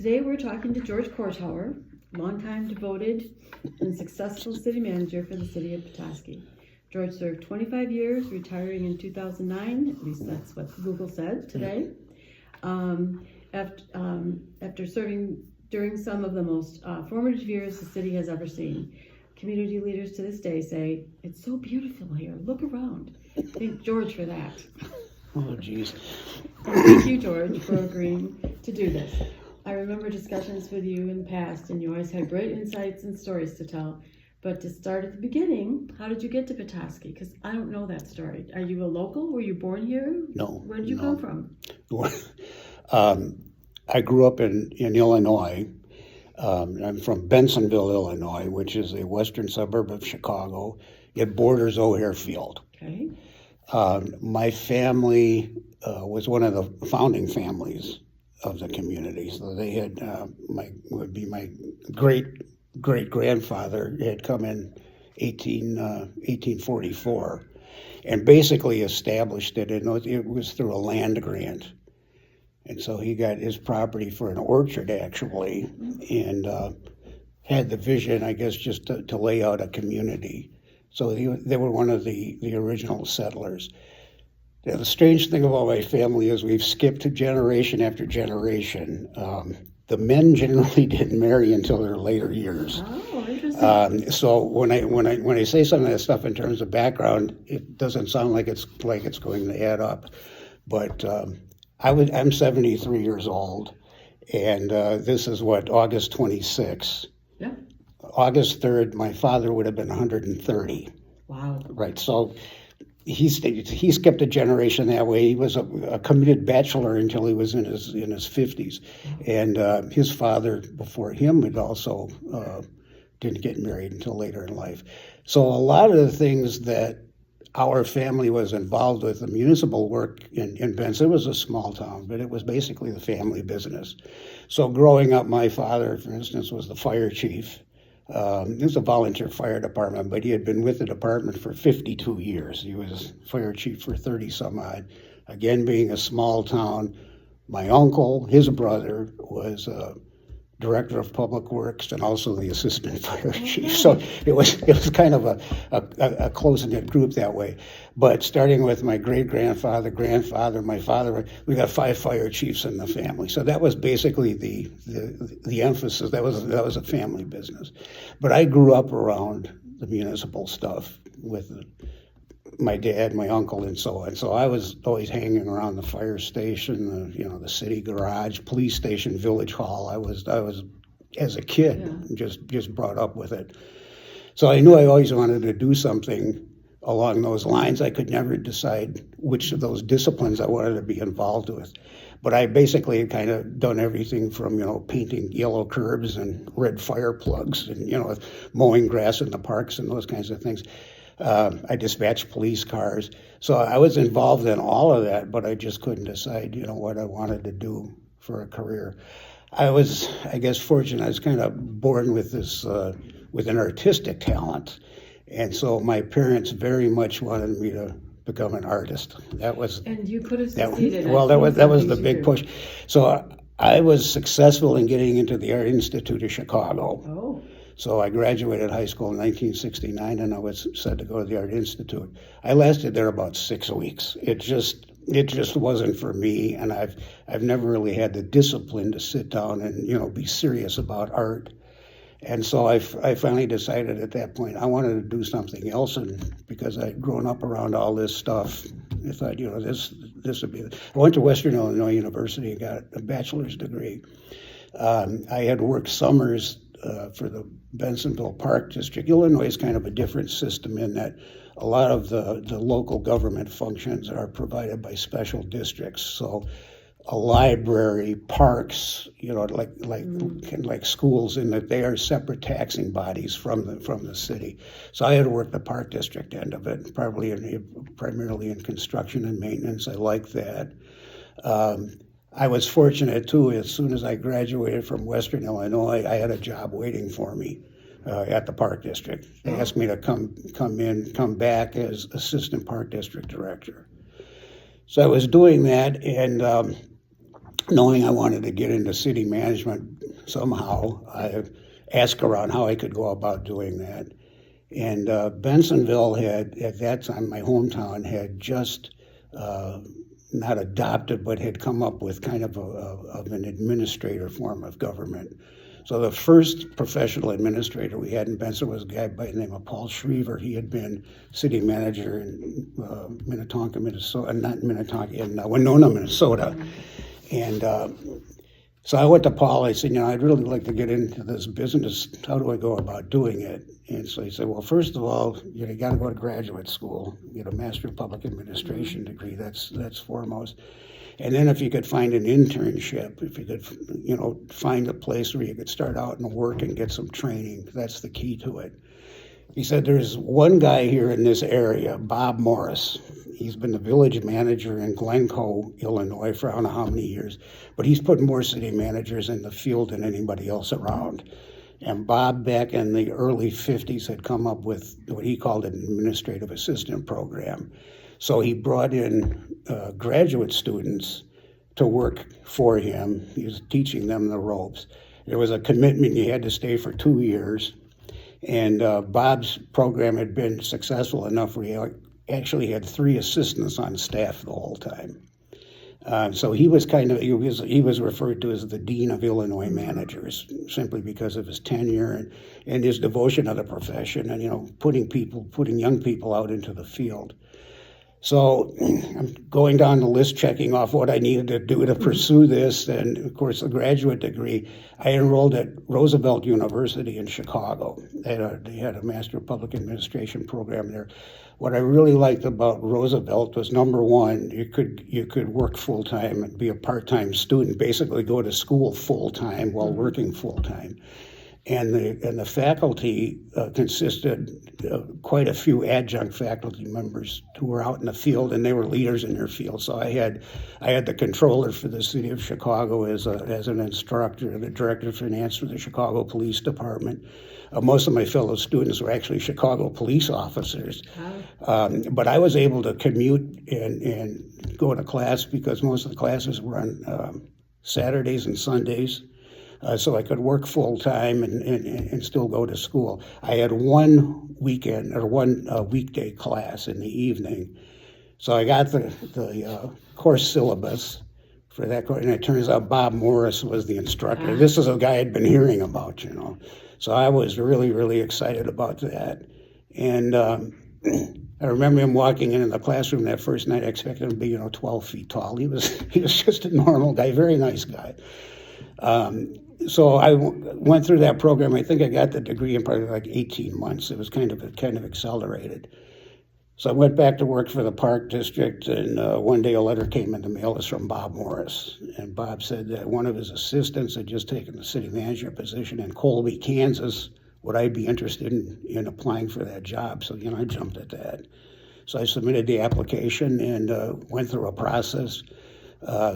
Today we're talking to George Korthauer, longtime devoted and successful city manager for the city of Petoskey. George served 25 years, retiring in 2009, at least that's what Google said today, after serving during some of the most formative years the city has ever seen. Community leaders to this day say, "It's so beautiful here, look around." Thank George for that. Oh, geez. Thank you, George, for agreeing to do this. I remember discussions with you in the past, and you always had great insights and stories to tell. But to start at the beginning, how did you get to Petoskey? Because I don't know that story. Are you a local? Were you born here? No. Where did you come from? I grew up in Illinois. I'm from Bensonville, Illinois, which is a western suburb of Chicago. It borders O'Hare Field. Okay. My family was one of the founding families of the community. So they had my great grandfather had come in 1844 and basically established it. And it was through a land grant. And so he got his property for an orchard, actually, and had the vision, I guess, just to lay out a community. So they were one of the original settlers. Now, the strange thing about my family is we've skipped generation after generation. The men generally didn't marry until their later years. Oh, interesting. So when I say some of that stuff in terms of background, it doesn't sound like it's going to add up. But I'm 73 years old, and this is August 26th. Yeah. August 3rd, my father would have been 130. Wow. Right. So he skipped a generation that way. He was a committed bachelor until he was in his 50s, and his father before him had also didn't get married until later in life. So a lot of the things that our family was involved with, the municipal work in Benson, it was a small town, but it was basically the family business. So growing up, my father, for instance, was the fire chief. It was a volunteer fire department, but he had been with the department for 52 years. He was fire chief for 30 some odd. Again, being a small town, my uncle, his brother, was director of public works and also the assistant fire chief. So it was kind of a close-knit group that way. But starting with my great-grandfather, grandfather, my father, we got 5 fire chiefs in the family. So that was basically the emphasis. That was a family business. But I grew up around the municipal stuff with my dad, my uncle, and so on. So I was always hanging around the fire station, the city garage, police station, village hall. I was as a kid, just brought up with it. So I knew I always wanted to do something along those lines. I could never decide which of those disciplines I wanted to be involved with. But I basically had kind of done everything from, painting yellow curbs and red fire plugs and, mowing grass in the parks and those kinds of things. I dispatched police cars. So I was involved in all of that, but I just couldn't decide, what I wanted to do for a career. I was, I guess, fortunate. I was kind of born with with an artistic talent. And so my parents very much wanted me to become an artist. And you could have succeeded. That was the big push. So I was successful in getting into the Art Institute of Chicago. Oh. So I graduated high school in 1969, and I was set to go to the Art Institute. I lasted there about 6 weeks. It just wasn't for me, and I've never really had the discipline to sit down and be serious about art. And so I finally decided at that point I wanted to do something else, and because I'd grown up around all this stuff, I thought this would be. I went to Western Illinois University and got a bachelor's degree. I had worked summers for the Bensonville Park District. Illinois is kind of a different system in that a lot of the local government functions are provided by special districts. So a library, parks, like schools, in that they are separate taxing bodies from the city. So I had worked the park district end of it, primarily in construction and maintenance. I liked that. I was fortunate, too. As soon as I graduated from Western Illinois, I had a job waiting for me at the Park District. They asked me to come back as Assistant Park District Director. So I was doing that, and knowing I wanted to get into city management, somehow. I asked around how I could go about doing that. And Bensonville had, at that time, my hometown, had just not adopted, but had come up with kind of an administrator form of government. So the first professional administrator we had in Benson was a guy by the name of Paul Schriever. He had been city manager in Minnetonka, Minnesota, not Minnetonka, in Winona, Minnesota. And so I went to Paul. I said, I'd really like to get into this business. How do I go about doing it? And so he said, well, first of all, you got to go to graduate school, get a Master of Public Administration degree. That's foremost. And then if you could find an internship, if you could, find a place where you could start out and work and get some training, that's the key to it. He said, there's one guy here in this area, Bob Morris. He's been the village manager in Glencoe, Illinois for I don't know how many years, but he's put more city managers in the field than anybody else around. And Bob, back in the early 50s, had come up with what he called an administrative assistant program. So he brought in graduate students to work for him. He was teaching them the ropes. There was a commitment you had to stay for 2 years. And Bob's program had been successful enough where he actually had 3 assistants on staff the whole time. So he was he was referred to as the Dean of Illinois Managers, simply because of his tenure and his devotion to the profession and, putting young people out into the field. So I'm going down the list, checking off what I needed to do to pursue this. And of course, the graduate degree, I enrolled at Roosevelt University in Chicago. They had a Master of Public Administration program there. What I really liked about Roosevelt was, number one, you could work full time and be a part-time student, basically go to school full time while working full time. And the faculty consisted of quite a few adjunct faculty members who were out in the field, and they were leaders in their field. So I had the controller for the city of Chicago as an instructor, the director of finance for the Chicago Police Department. Most of my fellow students were actually Chicago police officers. But I was able to commute and go to class because most of the classes were on Saturdays and Sundays. So I could work full time and still go to school. I had one weekday class in the evening. So I got the course syllabus for that course, and it turns out Bob Morris was the instructor. This is a guy I'd been hearing about, So I was really, really excited about that. And I remember him walking in the classroom that first night. I expected him to be, 12 feet tall. He was just a normal guy, very nice guy. So I went through that program. I think I got the degree in probably like 18 months. It was kind of accelerated. So I went back to work for the Park District, and one day a letter came in the mail. It was from Bob Morris. And Bob said that one of his assistants had just taken the city manager position in Colby, Kansas. Would I be interested in applying for that job? So, I jumped at that. So I submitted the application and went through a process.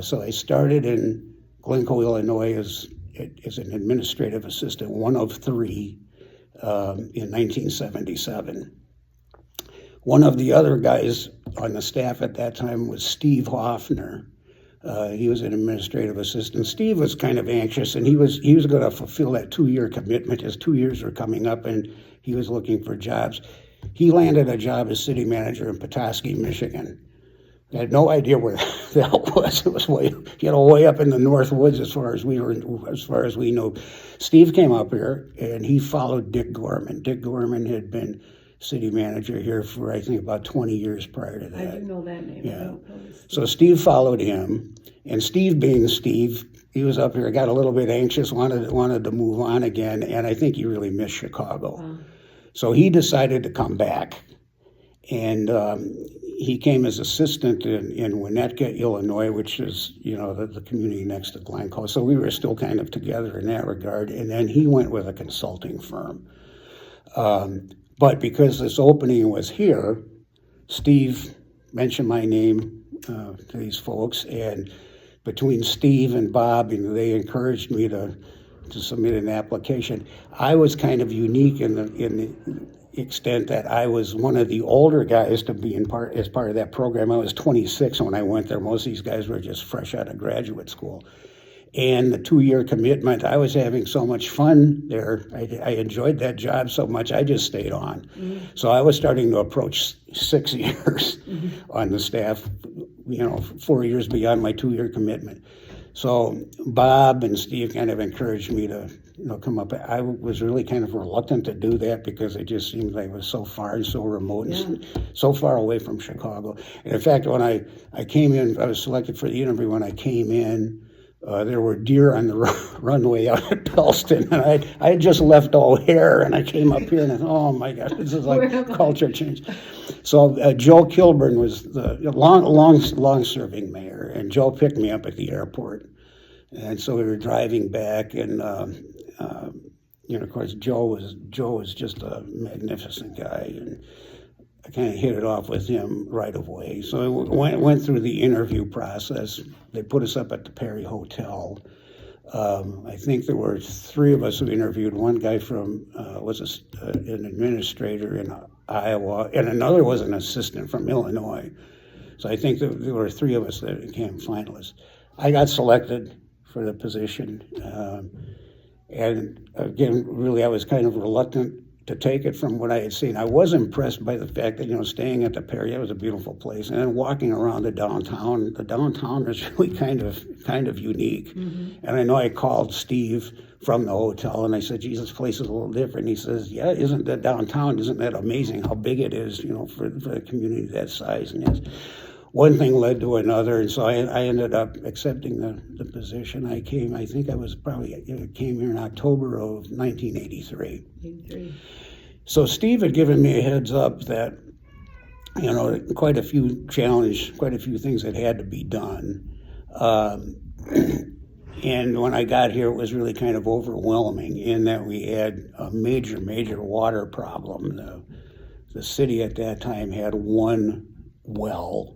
So I started in Glencoe, Illinois as an administrative assistant, one of 3 in 1977. One of the other guys on the staff at that time was Steve Hoffner. He was an administrative assistant. Steve was kind of anxious, and he was going to fulfill that 2-year commitment. His 2 years were coming up, and he was looking for jobs. He landed a job as city manager in Petoskey, Michigan. I had no idea where that was. It was way up in the North Woods as far as we know. Steve came up here and he followed Dick Gorman. Dick Gorman had been city manager here for I think about 20 years prior to that. I do know that name. Yeah. So Steve followed him, and Steve being Steve, he was up here, got a little bit anxious, wanted to move on again, and I think he really missed Chicago. So he decided to come back, and he came as assistant in Winnetka, Illinois, which is, the community next to Glencoe. So we were still kind of together in that regard. And then he went with a consulting firm. But because this opening was here, Steve mentioned my name to these folks. And between Steve and Bob, they encouraged me to submit an application. I was kind of unique in the extent that I was one of the older guys to be as part of that program. I was 26 when I went there. Most of these guys were just fresh out of graduate school. and the 2-year commitment. I was having so much fun there. I enjoyed that job so much, I just stayed on. So I was starting to approach 6 years on the staff, 4 years beyond my 2-year commitment. So Bob and Steve kind of encouraged me to come up. I was really kind of reluctant to do that because it just seemed like it was so far and so remote and so far away from Chicago. And in fact, when I came in, I was selected for the interview. When I came in, there were deer on the runway out at Petoskey, and I had just left O'Hare, and I came up here and I thought, oh my gosh, this is like culture change. So Joe Kilburn was the long-serving mayor, and Joe picked me up at the airport. And so we were driving back, and of course, Joe was just a magnificent guy, and I kind of hit it off with him right away. So we went through the interview process. They put us up at the Perry Hotel. I think there were 3 of us who interviewed. One guy was an administrator in Iowa, and another was an assistant from Illinois. So I think there were 3 of us that became finalists. I got selected for the position. And again, really, I was kind of reluctant to take it from what I had seen. I was impressed by the fact that, staying at the Perry, it was a beautiful place. And then walking around the downtown was really kind of unique. And I know I called Steve from the hotel and I said, geez, this place is a little different. And he says, yeah, isn't that amazing how big it is, for a community that size? And yes, one thing led to another, and so I ended up accepting the position. I came here in October of 1983. So Steve had given me a heads up that, quite a few things that had to be done. And when I got here, it was really kind of overwhelming in that we had a major, major water problem. The city at that time had one well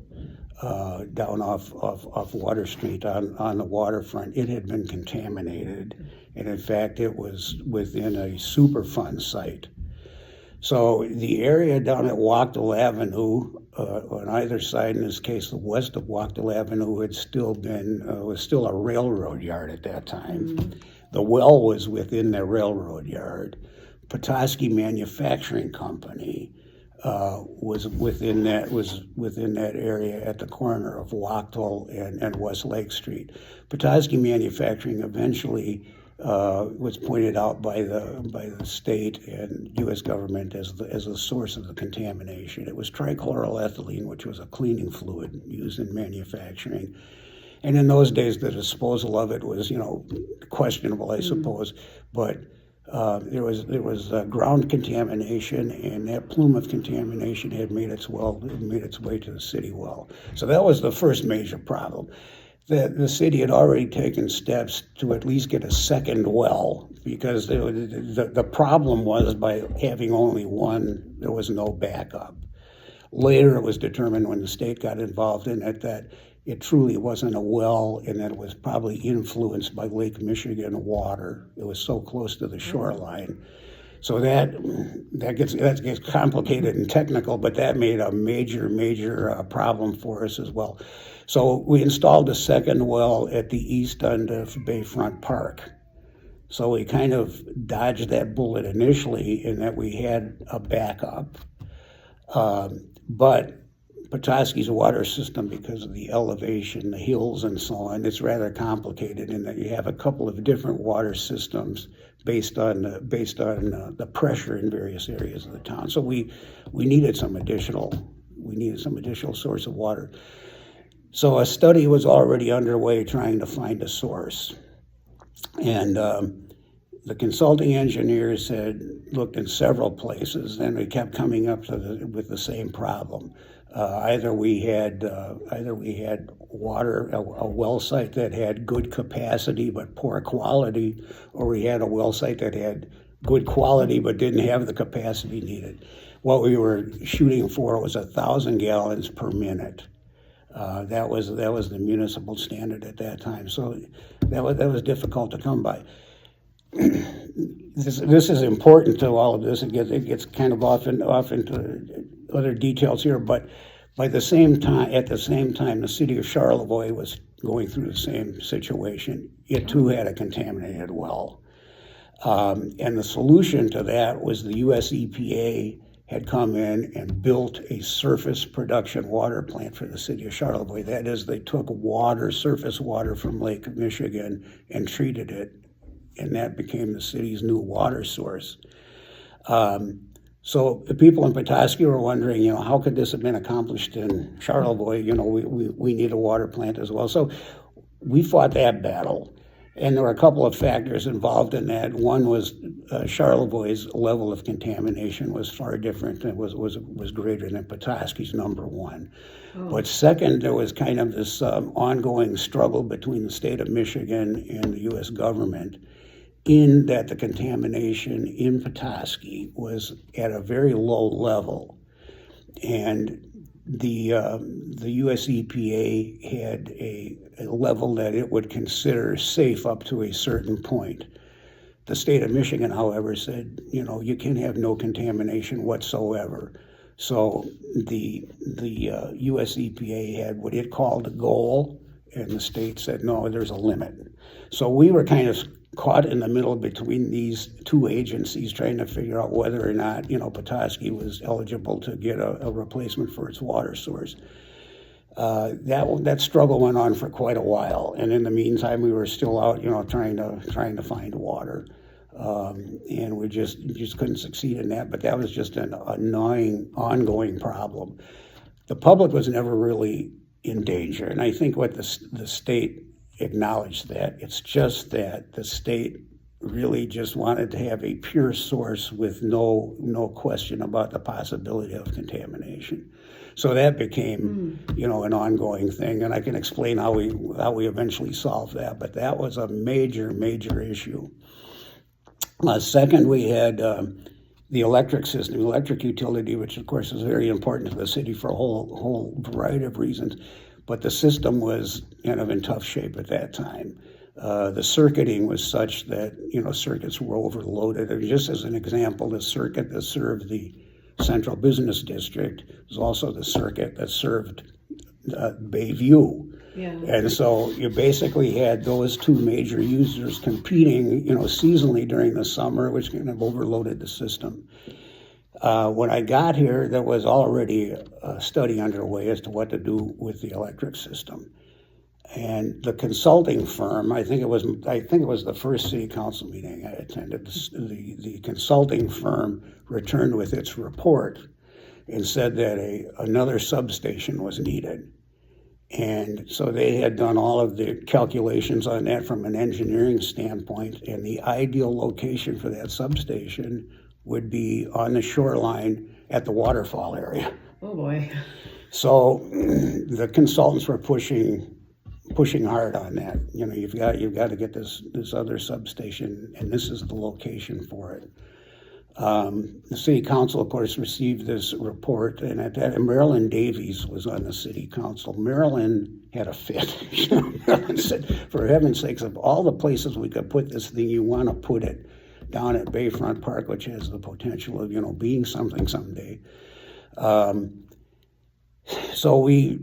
down off Water Street on the waterfront. It had been contaminated, and in fact, it was within a Superfund site. So the area down at Wachtel Avenue, on either side, in this case, the west of Wachtel Avenue, was still a railroad yard at that time. The well was within the railroad yard. Petoskey Manufacturing Company was within that area at the corner of Wachtel and West Lake Street. Petoskey Manufacturing eventually was pointed out by the state and U.S. government as the source of the contamination. It was trichloroethylene, which was a cleaning fluid used in manufacturing. And in those days, the disposal of it was, questionable, I suppose. But there was ground contamination, and that plume of contamination had made its way to the city well. So that was the first major problem. The city had already taken steps to at least get a second well, because the problem was by having only one, there was no backup. Later, it was determined when the state got involved in it that it truly wasn't a well, and that it was probably influenced by Lake Michigan water. It was so close to the shoreline. So that gets complicated and technical, but that made a major problem for us as well. So we installed a second well at the east end of Bayfront Park. So we kind of dodged that bullet initially in that we had a backup. But Petoskey's water system, because of the elevation, the hills and so on, it's rather complicated in that you have a couple of different water systems based on the pressure in various areas of the town. So we needed some additional source of water. So a study was already underway trying to find a source. And the consulting engineers had looked in several places, and we kept coming up with the same problem. Either we had water, a well site that had good capacity but poor quality, or we had a well site that had good quality but didn't have the capacity needed. What we were shooting for was 1,000 gallons per minute. That was the municipal standard at that time. So that was difficult to come by. This is important to all of this. It gets kind of off into other details here, but at the same time, the city of Charlevoix was going through the same situation. It too had a contaminated well. And the solution to that was the US EPA had come in and built a surface production water plant for the city of Charlevoix. That is, they took water, surface water from Lake Michigan and treated it, and that became the city's new water source. So the people in Petoskey were wondering, how could this have been accomplished in Charlevoix? We need a water plant as well. So we fought that battle. And there were a couple of factors involved in that. One was Charlevoix's level of contamination was far different and was greater than Petoskey's, number one. Oh. But second, there was kind of this ongoing struggle between the state of Michigan and the U.S. government, in that the contamination in Petoskey was at a very low level. And the US EPA had a level that it would consider safe up to a certain point. The state of Michigan, however, said, you can have no contamination whatsoever. So the US EPA had what it called a goal, and the state said, no, there's a limit. So we were kind of caught in the middle between these two agencies, trying to figure out whether or not, Petoskey was eligible to get a replacement for its water source. That struggle went on for quite a while, and in the meantime, we were still out, trying to find water, and we just couldn't succeed in that. But that was just an annoying, ongoing problem. The public was never really in danger, and I think what the state acknowledged that. It's just that the state really just wanted to have a pure source with no question about the possibility of contamination. So that became, an ongoing thing, and I can explain how we eventually solved that. But that was a major, major issue. Second, we had the electric system, electric utility, which of course is very important to the city for a whole variety of reasons. But the system was kind of in tough shape at that time. The circuiting was such that, circuits were overloaded. And just as an example, the circuit that served the Central Business District was also the circuit that served Bayview. Yeah. And so you basically had those two major users competing, seasonally during the summer, which kind of overloaded the system. When I got here, there was already a study underway as to what to do with the electric system, and the consulting firm. I think it was the first city council meeting I attended. The consulting firm returned with its report and said that another substation was needed, and so they had done all of the calculations on that from an engineering standpoint, and the ideal location for that substation would be on the shoreline at the waterfall area. Oh boy. So the consultants were pushing hard on that. You've got to get this other substation, and this is the location for it. The city council, of course, received this report, and at that, Marilyn Davies was on the city council. Marilyn had a fit. Marilyn said, for heaven's sakes, of all the places we could put this thing, you want to put it down at Bayfront Park, which has the potential of, being something someday. So we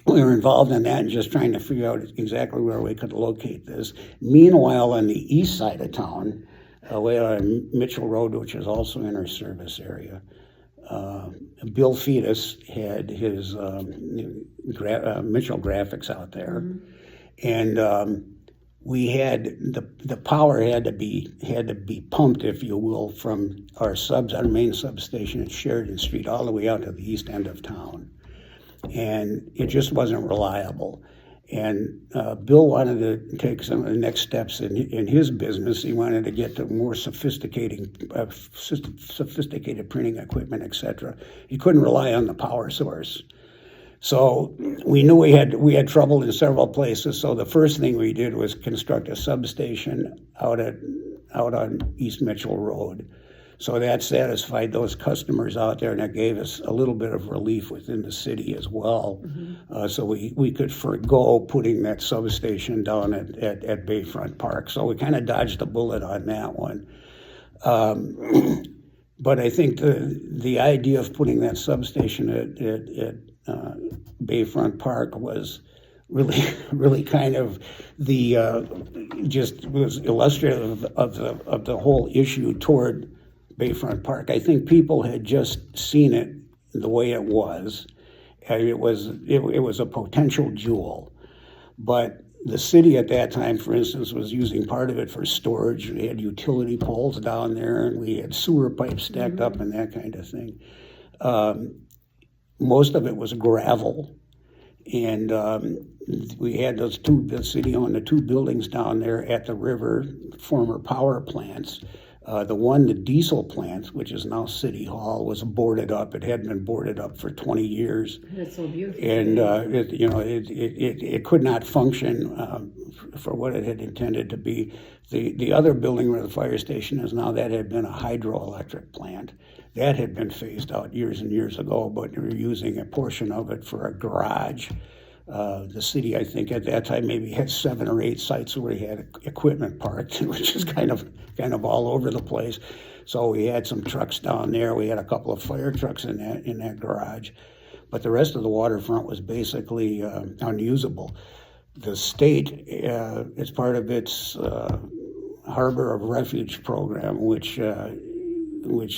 were involved in that and just trying to figure out exactly where we could locate this. Meanwhile, on the east side of town, way on Mitchell Road, which is also in our service area, Bill Fetus had his Mitchell Graphics out there, and we had the power had to be pumped, if you will, from our main substation at Sheridan Street all the way out to the east end of town, and it just wasn't reliable. And Bill wanted to take some of the next steps in his business. He wanted to get to more sophisticated printing equipment, etc. He couldn't rely on the power source. So we knew we had trouble in several places. So the first thing we did was construct a substation out on East Mitchell Road. So that satisfied those customers out there, and that gave us a little bit of relief within the city as well. Mm-hmm. So we could forego putting that substation down at Bayfront Park. So we kind of dodged a bullet on that one. But I think the idea of putting that substation at Bayfront Park was really, really kind of just was illustrative of the whole issue toward Bayfront Park. I think people had just seen it the way it was. And it was a potential jewel, but the city at that time, for instance, was using part of it for storage. We had utility poles down there, and we had sewer pipes stacked up and that kind of thing. Most of it was gravel, and we had the city owned the two buildings down there at the river, former power plants. The diesel plant, which is now City Hall, was boarded up. It hadn't been boarded up for 20 years. That's so beautiful. And it could not function for what it had intended to be. The other building where the fire station is now, that had been a hydroelectric plant. That had been phased out years and years ago, but we were using a portion of it for a garage. The city, I think, at that time maybe had 7 or 8 sites where we had equipment parked, which is kind of all over the place. So we had some trucks down there. We had a couple of fire trucks in that garage, but the rest of the waterfront was basically unusable. The state, as part of its Harbor of Refuge program, which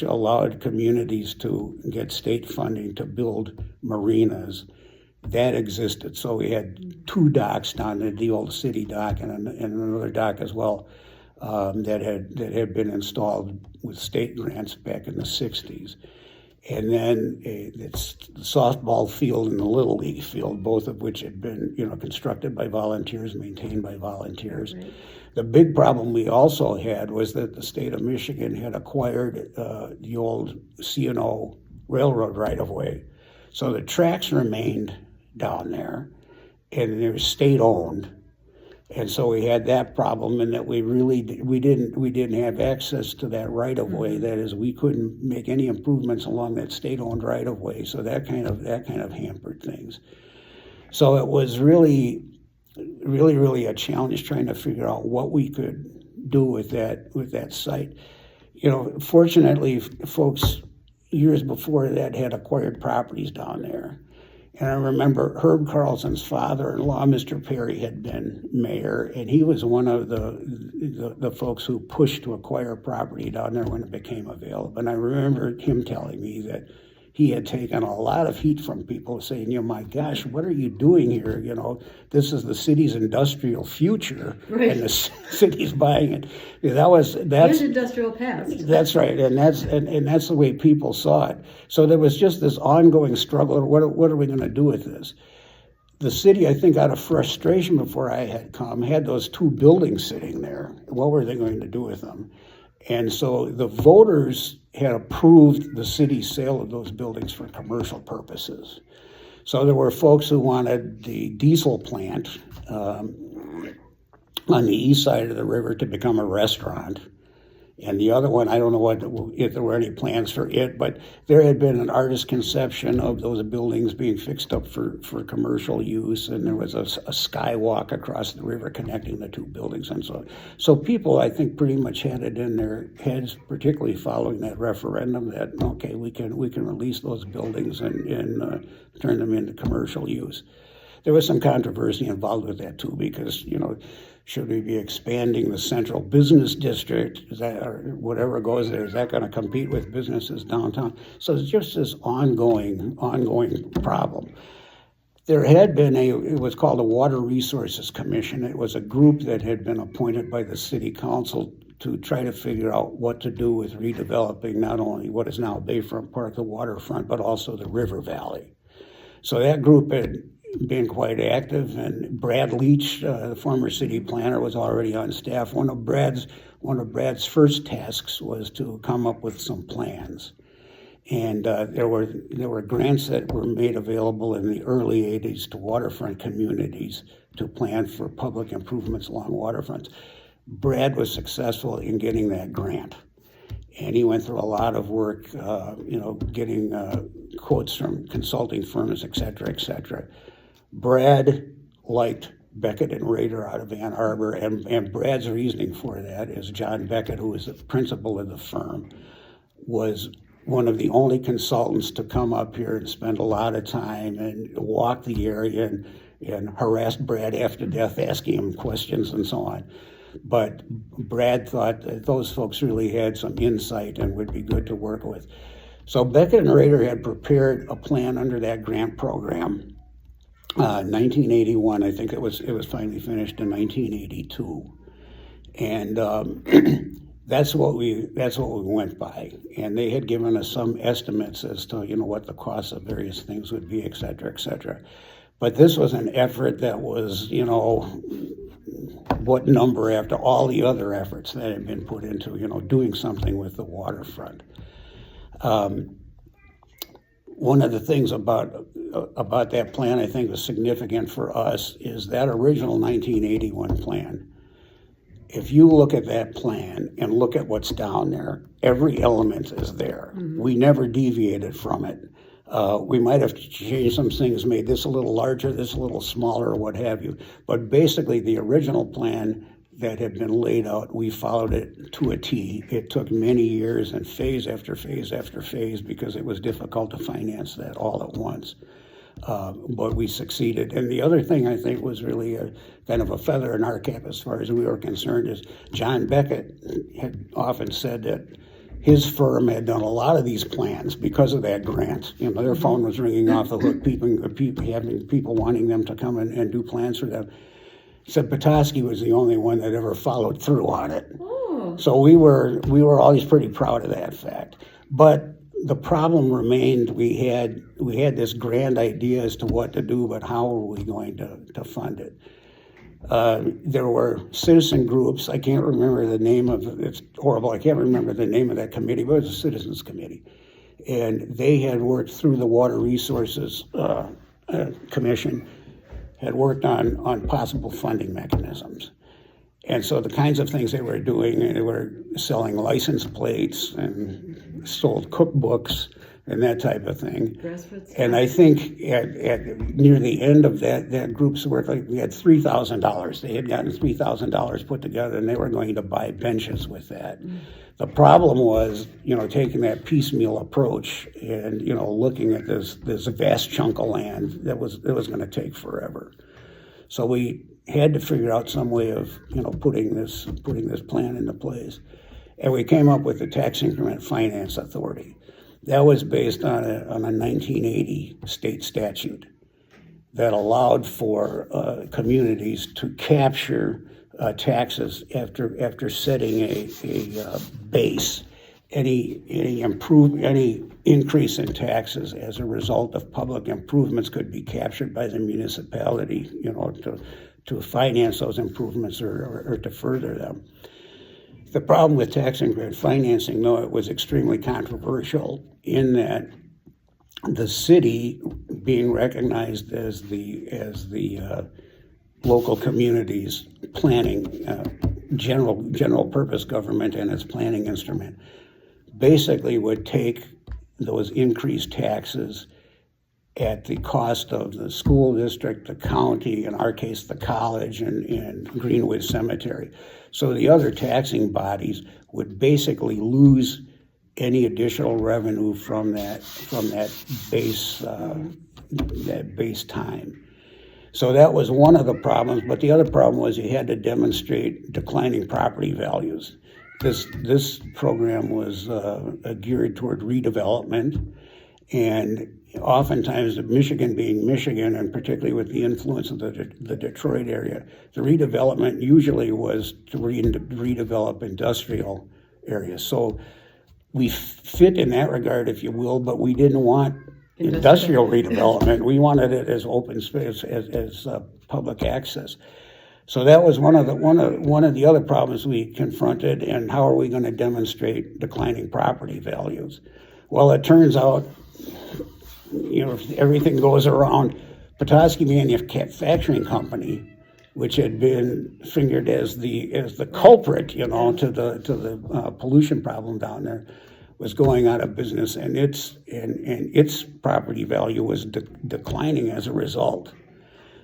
allowed communities to get state funding to build marinas, that existed. So we had 2 docks down there, the old city dock and another dock as well, that had been installed with state grants back in the 60s. And then it's the softball field and the Little League field, both of which had been constructed by volunteers, maintained by volunteers. Right. The big problem we also had was that the state of Michigan had acquired the old C&O railroad right-of-way. So the tracks remained down there, and they were state-owned. And so we had that problem, in that we didn't have access to that right of way. That is, we couldn't make any improvements along that state-owned right of way. So that kind of hampered things. So it was really a challenge trying to figure out what we could do with that site. Fortunately, folks years before that had acquired properties down there. And I remember Herb Carlson's father-in-law, Mr. Perry, had been mayor, and he was one of the folks who pushed to acquire property down there when it became available. And I remember him telling me that he had taken a lot of heat from people saying, my gosh, what are you doing here? This is the city's industrial future, right, and the city's buying it. That's industrial past. That's right, and that's the way people saw it. So there was just this ongoing struggle. What are we going to do with this? The city, I think, out of frustration before I had come, had those 2 buildings sitting there. What were they going to do with them? And so the voters had approved the city's sale of those buildings for commercial purposes. So there were folks who wanted the diesel plant on the east side of the river to become a restaurant. And the other one, I don't know if there were any plans for it, but there had been an artist's conception of those buildings being fixed up for commercial use, and there was a skywalk across the river connecting the 2 buildings and so on. So people, I think, pretty much had it in their heads, particularly following that referendum, that, okay, we can release those buildings and turn them into commercial use. There was some controversy involved with that, too, because, should we be expanding the central business district? Is that, or whatever goes there, is that going to compete with businesses downtown? So it's just this ongoing problem. There had been it was called a Water Resources Commission. It was a group that had been appointed by the city council to try to figure out what to do with redeveloping not only what is now Bayfront Park, the waterfront, but also the river valley. So that group had been quite active, and Brad Leach, the former city planner, was already on staff. One of Brad's first tasks was to come up with some plans, and there were grants that were made available in the early '80s to waterfront communities to plan for public improvements along waterfronts. Brad was successful in getting that grant, and he went through a lot of work, getting quotes from consulting firms, et cetera. Brad liked Beckett and Rader out of Ann Arbor, and Brad's reasoning for that is John Beckett, who was the principal of the firm, was one of the only consultants to come up here and spend a lot of time and walk the area and harassed Brad after death, asking him questions and so on. But Brad thought that those folks really had some insight and would be good to work with. So Beckett and Rader had prepared a plan under that grant program. 1981, I think it was finally finished in 1982, and that's what we went by. And they had given us some estimates as to what the cost of various things would be, et cetera, et cetera. But this was an effort that was what number after all the other efforts that had been put into doing something with the waterfront. One of the things about that plan I think was significant for us is that original 1981 plan. If you look at that plan and look at what's down there, every element is there. Mm-hmm. We never deviated from it. We might have changed some things, made this a little larger, this a little smaller, or what have you. But basically, the original plan that had been laid out, we followed it to a T. It took many years and phase after phase after phase because it was difficult to finance that all at once. But we succeeded. And the other thing I think was really a kind of a feather in our cap as far as we were concerned is John Beckett had often said that his firm had done a lot of these plans because of that grant. Their phone was ringing off the hook, having people wanting them to come and do plans for them. Said Petoskey was the only one that ever followed through on it. Oh. So we were always pretty proud of that fact. But the problem remained. We had this grand idea as to what to do, but how were we going to fund it? There were citizen groups. I can't remember the name of it. It's horrible. I can't remember the name of that committee, but it was a citizens committee. And they had worked through the Water Resources Commission, had worked on possible funding mechanisms. And so the kinds of things they were doing, they were selling license plates and sold cookbooks and that type of thing. And I think at near the end of that group's work, like we had $3,000. They had gotten $3,000 put together, and they were going to buy benches with that. Mm. The problem was, taking that piecemeal approach and looking at this vast chunk of land that was going to take forever. So we had to figure out some way of putting this plan into place, and we came up with the Tax Increment Finance Authority. That was based on a 1980 state statute that allowed for communities to capture taxes after setting a base. Any increase in taxes as a result of public improvements could be captured by the municipality, to finance those improvements or to further them. The problem with tax increment financing, though, it was extremely controversial in that the city, being recognized as the local community's planning, general purpose government and its planning instrument, basically would take those increased taxes at the cost of the school district, the county, in our case, the college and Greenwood Cemetery. So the other taxing bodies would basically lose any additional revenue from that base time. So that was one of the problems, but the other problem was you had to demonstrate declining property values. This program was geared toward redevelopment, and oftentimes Michigan being Michigan, and particularly with the influence of the Detroit area, the redevelopment usually was to redevelop industrial areas. So we fit in that regard, if you will, but we didn't want industrial redevelopment. We wanted it as open space, as public access. So that was one of the other problems we confronted. And how are we going to demonstrate declining property values? Well, it turns out, if everything goes around, Petoskey Manufacturing Company, which had been fingered as the culprit, to the pollution problem down there, was going out of business, and its property value was declining as a result.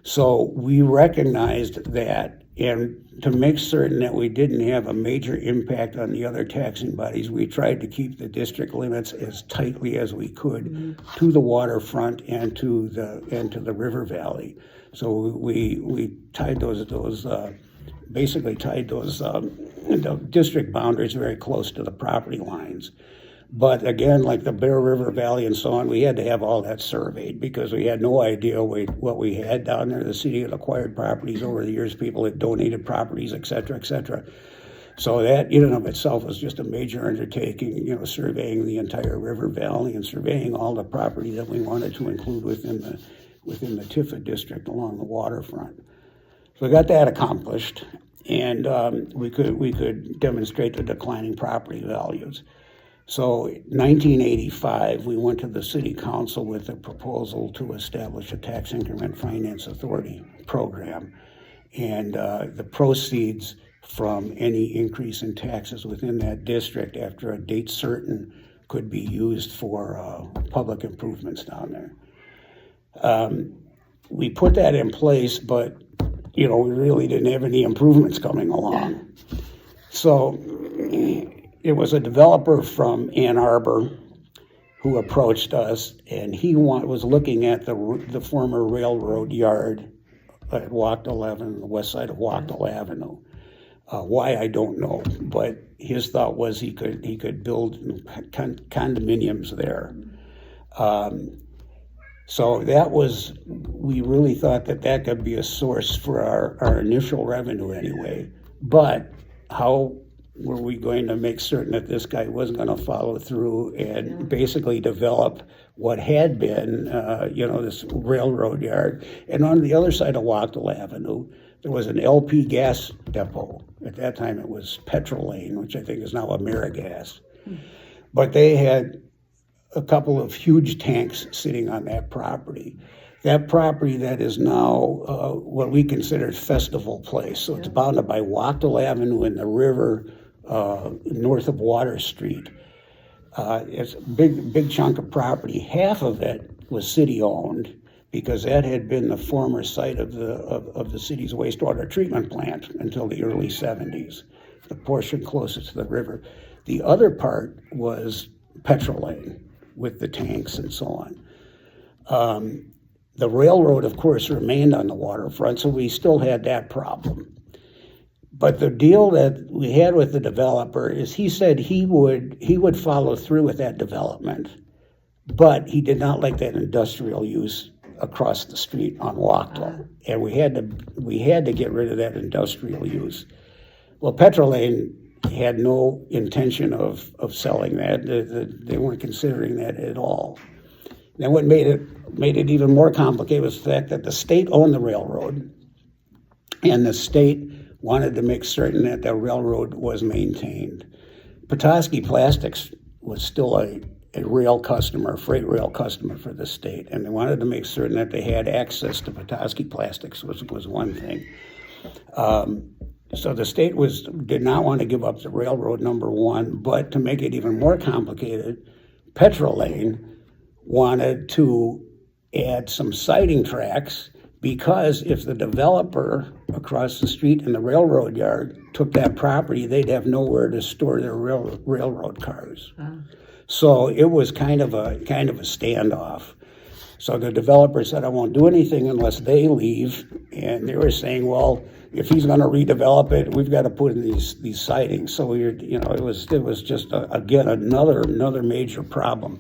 So we recognized that And to make certain that we didn't have a major impact on the other taxing bodies, we tried to keep the district limits as tightly as we could to the waterfront and to the river valley. So we tied basically tied those the district boundaries very close to the property lines. But again, like the Bear River Valley and so on, we had to have all that surveyed because we had no idea what we had down there. The city had acquired properties over the years, people had donated properties, et cetera, et cetera. So that in and of itself was just a major undertaking, surveying the entire river valley and surveying all the property that we wanted to include within the Tiffin district along the waterfront. So we got that accomplished, and we could demonstrate the declining property values. So 1985, we went to the city council with a proposal to establish a tax increment finance authority program. And the proceeds from any increase in taxes within that district after a date certain could be used for public improvements down there. We put that in place, but we really didn't have any improvements coming along. So it was a developer from Ann Arbor who approached us, and he was looking at the former railroad yard at Wachtel 11, the west side of Wachtel Avenue. Why, I don't know, but his thought was he could build condominiums there. So we really thought that could be a source for our initial revenue anyway. But how were we going to make certain that this guy wasn't going to follow through and basically develop what had been, this railroad yard? And on the other side of Wachtel Avenue, there was an LP gas depot. At that time, it was Petrol Lane, which I think is now AmeriGas. But they had a couple of huge tanks sitting on that property. That property that is now what we consider Festival Place. So it's bounded by Wachtel Avenue and the river north of Water Street. It's a big chunk of property. Half of it was city-owned because that had been the former site of the city's wastewater treatment plant until the early 70s, the portion closest to the river. The other part was Petrol Lane with the tanks and so on. The railroad, of course, remained on the waterfront, so we still had that problem. But the deal that we had with the developer is he said he would follow through with that development, but he did not like that industrial use across the street on Wachtel, and we had to get rid of that industrial use. Well, Petrol Lane had no intention of selling that. They weren't considering that at all. Then what made it even more complicated was the fact that the state owned the railroad, and the state wanted to make certain that the railroad was maintained. Petoskey Plastics was still a rail customer, a freight rail customer for the state, and they wanted to make certain that they had access to Petoskey Plastics, was one thing. So the state did not want to give up the railroad, number one, but to make it even more complicated, Petrol Lane wanted to add some siding tracks because if the developer across the street in the railroad yard took that property, they'd have nowhere to store their railroad cars. So it was kind of a standoff. So the developer said, I won't do anything unless they leave. And they were saying, well, if he's going to redevelop it, we've got to put in these sidings. So it was just again another major problem.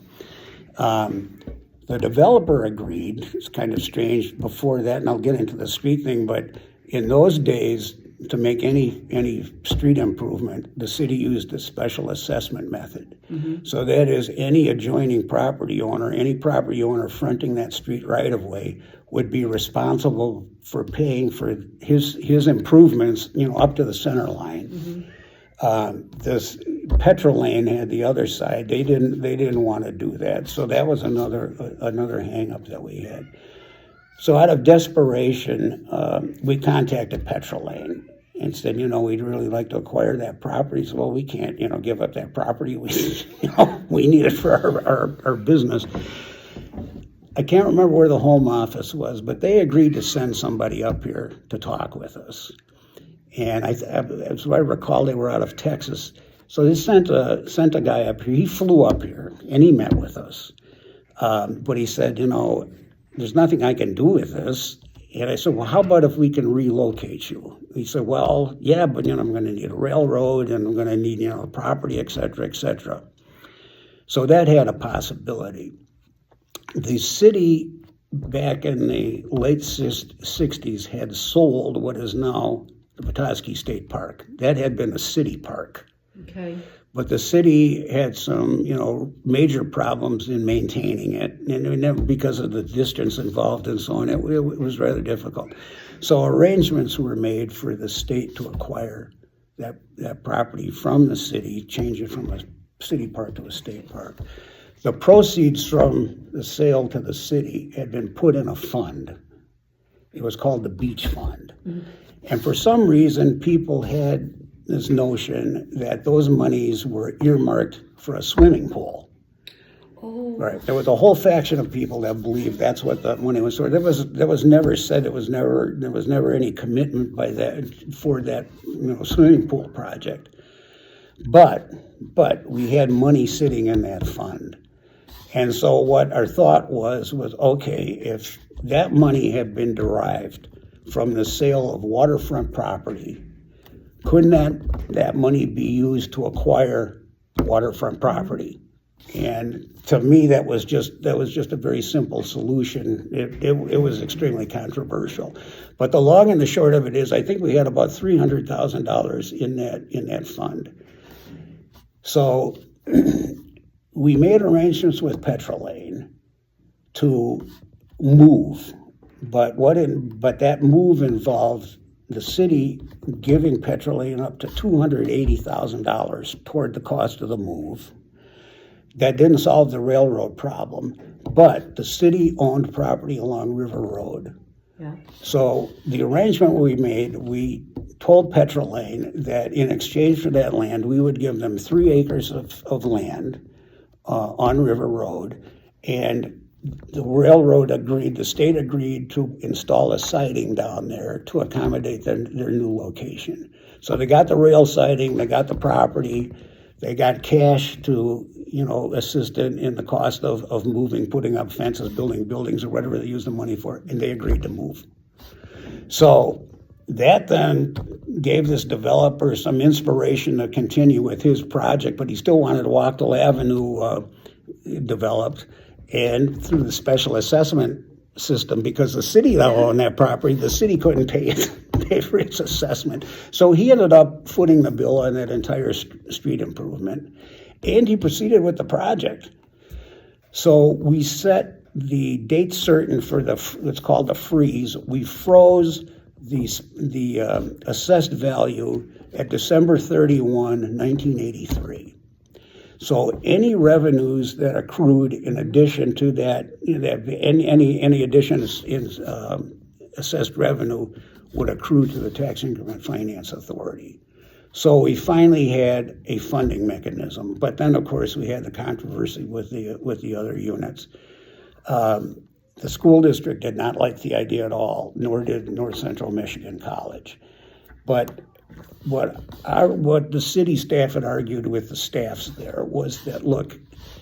The developer agreed. It's kind of strange before that, and I'll get into the street thing, but in those days, to make any street improvement, the city used a special assessment method. Mm-hmm. So that is, any adjoining property owner, any property owner fronting that street right of way would be responsible for paying for his improvements, up to the center line. Mm-hmm. This Petrol Lane had the other side. They didn't want to do that. So that was another hang up that we had. So out of desperation, we contacted Petrol Lane and said, we'd really like to acquire that property. So, well, we can't, give up that property. We need it for our business. I can't remember where the home office was, but they agreed to send somebody up here to talk with us. And as I recall, they were out of Texas. So they sent a guy up here. He flew up here and he met with us. But he said, there's nothing I can do with this. And I said, well, how about if we can relocate you? He said, well, yeah, but I'm going to need a railroad and I'm going to need property, et cetera, et cetera. So that had a possibility. The city back in the late 60s had sold what is now the Petoskey State Park. That had been a city park. Okay. But the city had some, major problems in maintaining it, and because of the distance involved and so on, it was rather difficult. So arrangements were made for the state to acquire that property from the city, change it from a city park to a state park. The proceeds from the sale to the city had been put in a fund. It was called the Beach Fund. Mm-hmm. And for some reason, people had this notion that those monies were earmarked for a swimming pool. Oh. Right. There was a whole faction of people that believed that's what the money was for. That was never said. There was never any commitment by that for that swimming pool project. But we had money sitting in that fund. And so what our thought was okay, if that money had been derived from the sale of waterfront property, couldn't that money be used to acquire waterfront property? And to me, that was just a very simple solution. It was extremely controversial, but the long and the short of it is, I think we had about $300,000 in that fund. So we made arrangements with Petrolane to move, but that move involved the city giving Petrolane up to $280,000 toward the cost of the move. That didn't solve the railroad problem, but the city owned property along River Road. Yeah. So the arrangement we made, we told Petrolane that in exchange for that land, we would give them 3 acres of land on River Road, and the railroad agreed, the state agreed to install a siding down there to accommodate their new location. So they got the rail siding, they got the property, they got cash to, assist in the cost of moving, putting up fences, building buildings, or whatever they use the money for, and they agreed to move. So that then gave this developer some inspiration to continue with his project, but he still wanted Wachtel Avenue developed. And through the special assessment system, because the city now owned that property, the city couldn't pay for its assessment. So he ended up footing the bill on that entire street improvement, and he proceeded with the project. So we set the date certain for what's called the freeze. We froze the assessed value at December 31, 1983. So any revenues that accrued in addition to that, any addition in assessed revenue would accrue to the Tax Increment Finance Authority. So we finally had a funding mechanism, but then of course we had the controversy with the other units. The school district did not like the idea at all, nor did North Central Michigan College. But what the city staff had argued with the staffs there was that, look,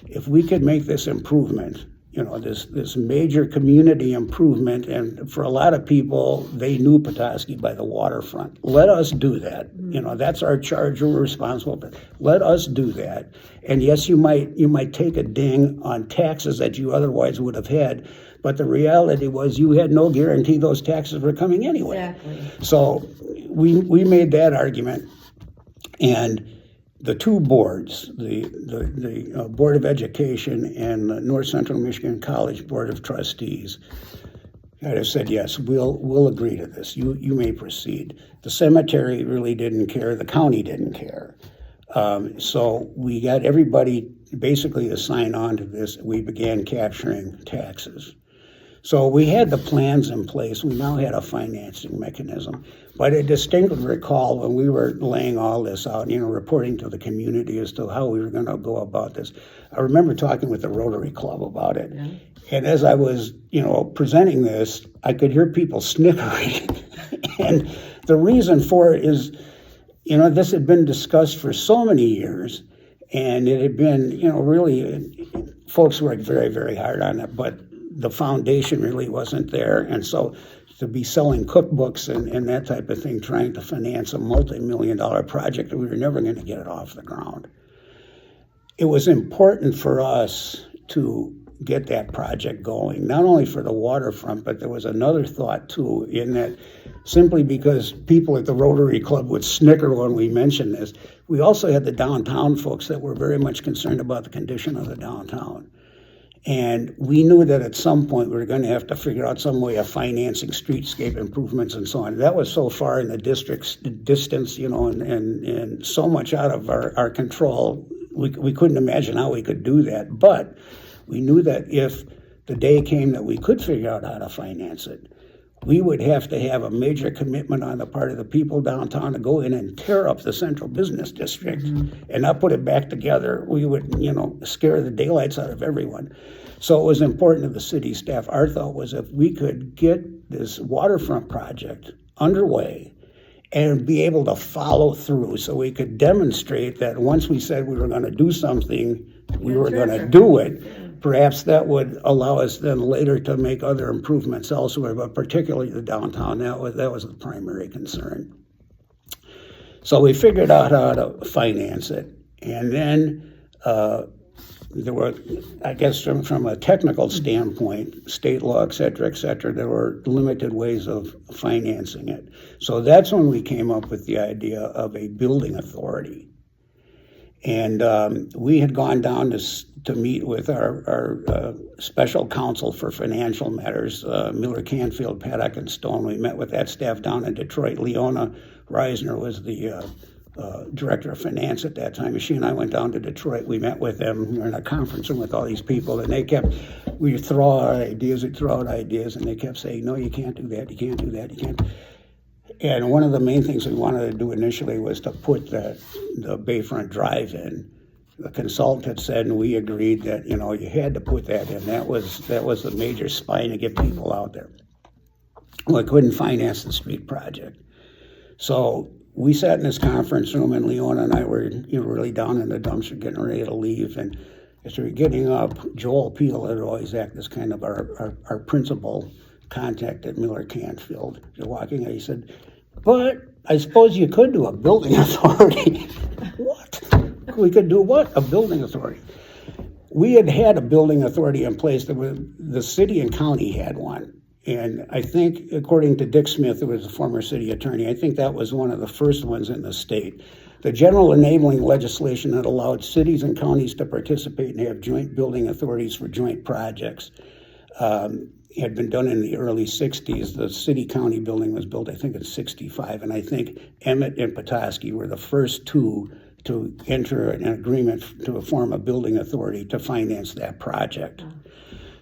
if we could make this improvement, this major community improvement, and for a lot of people, they knew Petoskey by the waterfront. Let us do that. That's our charge. We're responsible. But let us do that. And yes, you might take a ding on taxes that you otherwise would have had, but the reality was you had no guarantee those taxes were coming anyway. Exactly. So we made that argument, and the two boards, the Board of Education and the North Central Michigan College Board of Trustees, kind of said, yes, we'll agree to this. You may proceed. The cemetery really didn't care. The county didn't care. So we got everybody basically to sign on to this. We began capturing taxes. So we had the plans in place. We now had a financing mechanism. But I distinctly recall when we were laying all this out, reporting to the community as to how we were going to go about this. I remember talking with the Rotary Club about it. Yeah. And as I was, presenting this, I could hear people snickering. And the reason for it is, this had been discussed for so many years, and it had been, really, folks worked very, very hard on it, but the foundation really wasn't there. And so to be selling cookbooks and that type of thing, trying to finance a multi-million-dollar project, we were never going to get it off the ground. It was important for us to get that project going, not only for the waterfront, but there was another thought too, in that simply because people at the Rotary Club would snicker when we mentioned this, we also had the downtown folks that were very much concerned about the condition of the downtown. And we knew that at some point we were going to have to figure out some way of financing streetscape improvements and so on. That was so far in the district's distance, and so much out of our control, we couldn't imagine how we could do that. But we knew that if the day came that we could figure out how to finance it, we would have to have a major commitment on the part of the people downtown to go in and tear up the central business district and not put it back together. We would, scare the daylights out of everyone. So it was important to the city staff. Our thought was if we could get this waterfront project underway and be able to follow through, so we could demonstrate that once we said we were going to do something, we were going to do it. Perhaps that would allow us then later to make other improvements elsewhere, but particularly the downtown. That was the primary concern. So we figured out how to finance it, and then there were, I guess, from a technical standpoint, state law, et cetera, there were limited ways of financing it. So that's when we came up with the idea of a building authority. And we had gone down to meet with our special counsel for financial matters, Miller, Canfield, Paddock, and Stone. We met with that staff down in Detroit. Leona Reisner was the director of finance at that time. She and I went down to Detroit. We met with them. We were in a conference room with all these people, and we'd throw out ideas, and they kept saying, no, you can't do that, you can't do that, you can't. And one of the main things we wanted to do initially was to put the Bayfront Drive in. The consultant had said, and we agreed that, you had to put that in. That was the major spine to get people out there. Well, I couldn't finance the street project. So we sat in this conference room, and Leona and I were, really down in the dumps, getting ready to leave. And as we were getting up, Joel Peel had always acted as kind of our principal contact at Miller Canfield. You're walking out, he said, but I suppose you could do a building authority. What? We could do what? A building authority. We had a building authority in place. The city and county had one. And I think, according to Dick Smith, who was a former city attorney, I think that was one of the first ones in the state. The general enabling legislation that allowed cities and counties to participate and have joint building authorities for joint projects had been done in the early 60s. The city-county building was built, I think, in 65, and I think Emmett and Petoskey were the first two to enter an agreement to form a building authority to finance that project.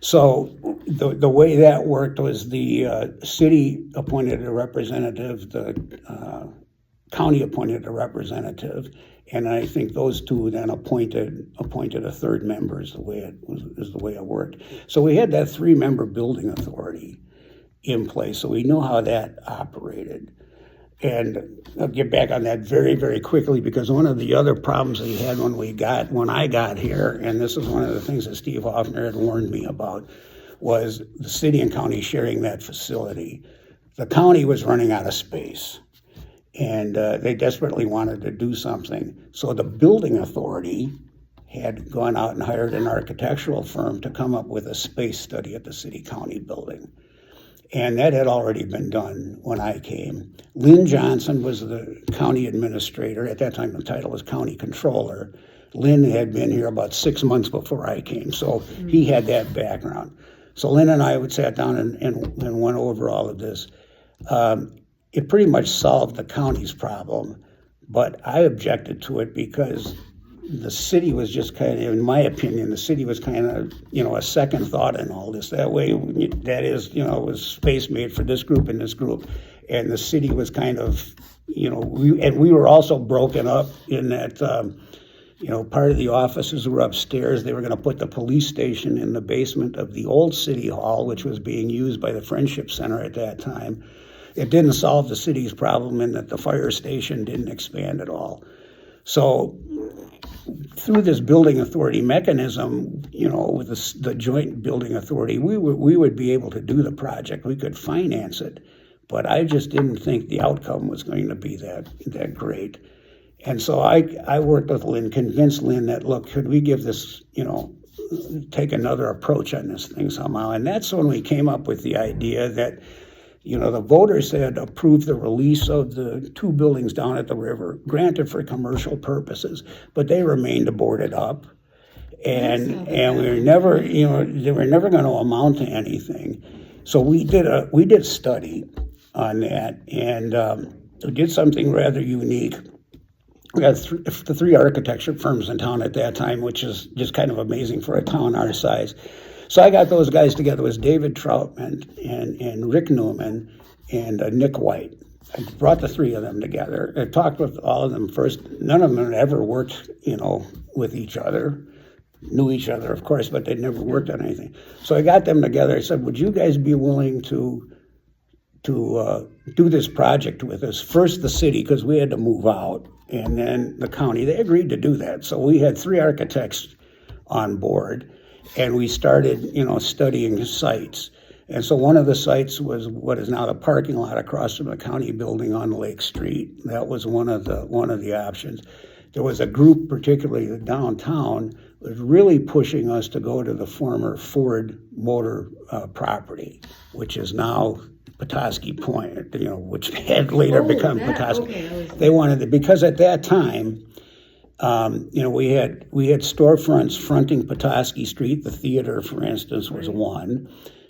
So the way that worked was the city appointed a representative, the county appointed a representative, and I think those two then appointed a third member is the way it worked. So we had that 3-member building authority in place, so we knew how that operated. And I'll get back on that very, very quickly, because one of the other problems we had when I got here, and this is one of the things that Steve Hoffner had warned me about, was the city and county sharing that facility. The county was running out of space, and they desperately wanted to do something. So the building authority had gone out and hired an architectural firm to come up with a space study at the city-county building. And that had already been done when I came. Lynn Johnson was the county administrator. At that time, the title was county controller. Lynn had been here about 6 months before I came, so he had that background. So Lynn and I sat down and went over all of this. It pretty much solved the county's problem, but I objected to it because the city was just kind of, in my opinion, the city was kind of, a second thought in all this. That way, that is, it was space made for this group and this group. And the city was kind of, we were also broken up in that, part of the offices were upstairs. They were going to put the police station in the basement of the old city hall, which was being used by the Friendship Center at that time. it didn't solve the city's problem in that the fire station didn't expand at all. So through this building authority mechanism, with the joint building authority, we would be able to do the project. We could finance it, but I just didn't think the outcome was going to be that great. And so I worked with Lynn, convinced Lynn that, look, could we give this, take another approach on this thing somehow? And that's when we came up with the idea that, the voters had approved the release of the 2 buildings down at the river, granted for commercial purposes, but they remained boarded up. And we were never, they were never going to amount to anything. So we did a study on that, and we did something rather unique. We had the 3 architecture firms in town at that time, which is just kind of amazing for a town our size. So I got those guys together. It was David Troutman and Rick Newman and Nick White. I brought the 3 of them together. I talked with all of them first. None of them had ever worked, with each other. Knew each other, of course, but they'd never worked on anything. So I got them together. I said, would you guys be willing to do this project with us? First the city, because we had to move out, and then the county. They agreed to do that. So we had 3 architects on board, and we started, studying sites. And so one of the sites was what is now the parking lot across from the county building on Lake Street. That was one of the options. There was a group, particularly downtown, was really pushing us to go to the former Ford Motor property, which is now Petoskey Point, which had later become Petoskey. Okay. They wanted it because at that time, we had storefronts fronting Petoskey Street. The theater, for instance, was one.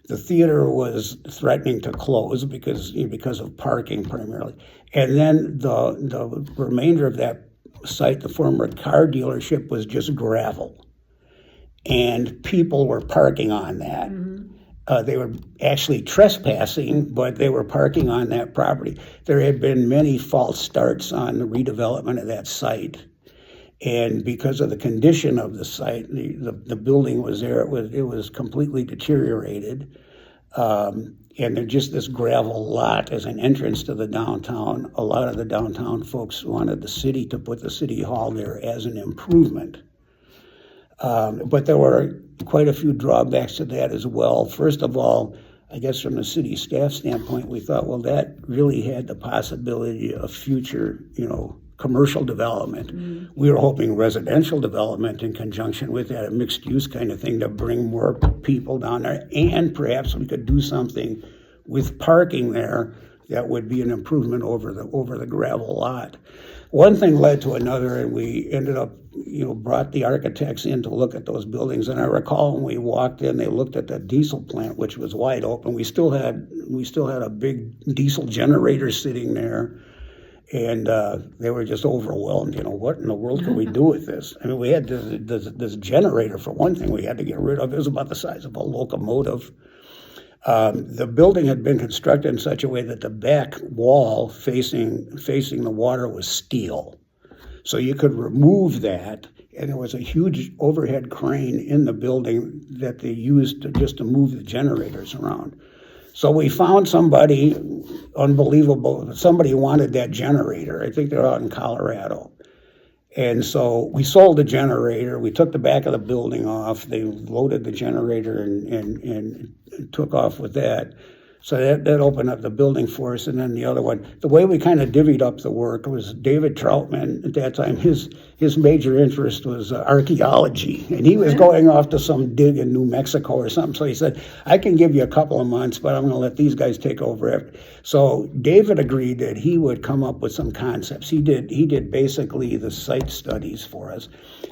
The theater was threatening to close because of parking primarily, and then the remainder of that site, the former car dealership, was just gravel, and people were parking on that. They were actually trespassing, but they were parking on that property. There had been many false starts on the redevelopment of that site. And because of the condition of the site, the building was there. It was completely deteriorated, and there's just this gravel lot as an entrance to the downtown. A lot of the downtown folks wanted the city to put the city hall there as an improvement, but there were quite a few drawbacks to that as well. First of all, I guess from the city staff standpoint, we thought, well, that really had the possibility of future, commercial development. We were hoping residential development in conjunction with that, a mixed use kind of thing to bring more people down there. And perhaps we could do something with parking there that would be an improvement over the gravel lot. One thing led to another, and we ended up, brought the architects in to look at those buildings. And I recall when we walked in, they looked at the diesel plant, which was wide open. We still had a big diesel generator sitting there. And they were just overwhelmed. What in the world can we do with this? I mean, we had this generator, for one thing, we had to get rid of. It was about the size of a locomotive. The building had been constructed in such a way that the back wall facing the water was steel. So you could remove that, and there was a huge overhead crane in the building that they used to move the generators around. So we found somebody, unbelievable, somebody wanted that generator. I think they're out in Colorado. And so we sold the generator. We took the back of the building off. They loaded the generator and took off with that. So that opened up the building for us. And then the other one, the way we kind of divvied up the work was David Troutman at that time, his major interest was archaeology. And he was going off to some dig in New Mexico or something. So he said, I can give you a couple of months, but I'm going to let these guys take over after. So David agreed that he would come up with some concepts. He did basically the site studies for us.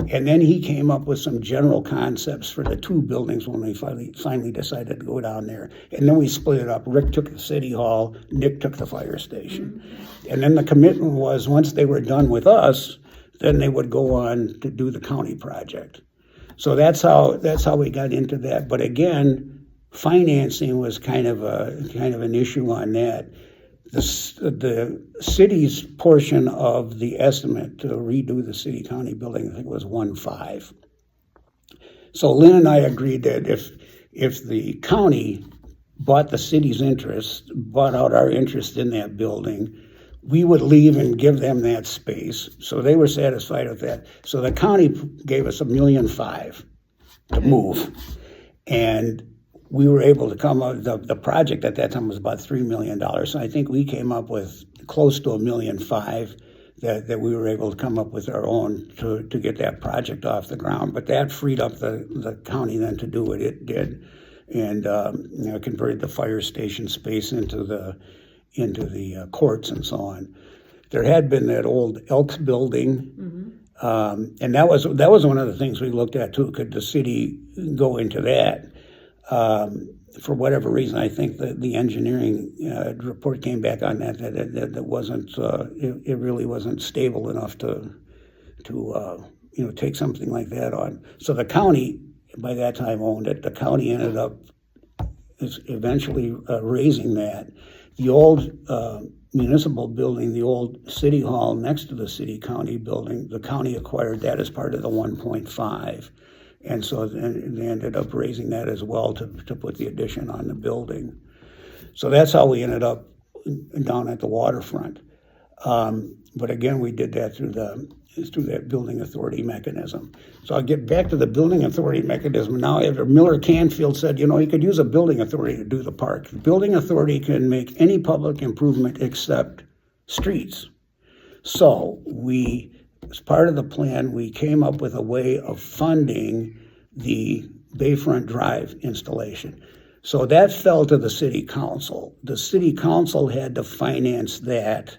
And then he came up with some general concepts for the 2 buildings when we finally decided to go down there. And then we split it up. Rick took the city hall, Nick took the fire station. And then the commitment was once they were done with us, then they would go on to do the county project. So that's how we got into that. But again, financing was kind of an issue on that. The city's portion of the estimate to redo the city-county building, I think, was 1.5. So Lynn and I agreed that if the county bought the city's interest, bought out our interest in that building, we would leave and give them that space. So they were satisfied with that. So the county gave us $1.5 million to move. And we were able to come up, the project at that time was about $3 million. So I think we came up with close to $1.5 million that we were able to come up with our own to get that project off the ground. But that freed up the county then to do what it did, and converted the fire station space into the courts and so on. There had been that old Elks building, and that was one of the things we looked at too. Could the city go into that? For whatever reason, I think that the engineering report came back on that wasn't it really wasn't stable enough to take something like that on. So the county by that time owned it. The county ended up eventually raising that. The old municipal building, the old city hall next to the city-county building, the county acquired that as part of the 1.5. And so then they ended up raising that as well to put the addition on the building. So that's how we ended up down at the waterfront. But again, we did that through that building authority mechanism. So I'll get back to the building authority mechanism. Now, after Miller Canfield said, he could use a building authority to do the park. The building authority can make any public improvement except streets. So as part of the plan, we came up with a way of funding the Bayfront Drive installation. So that fell to the city council. The city council had to finance that,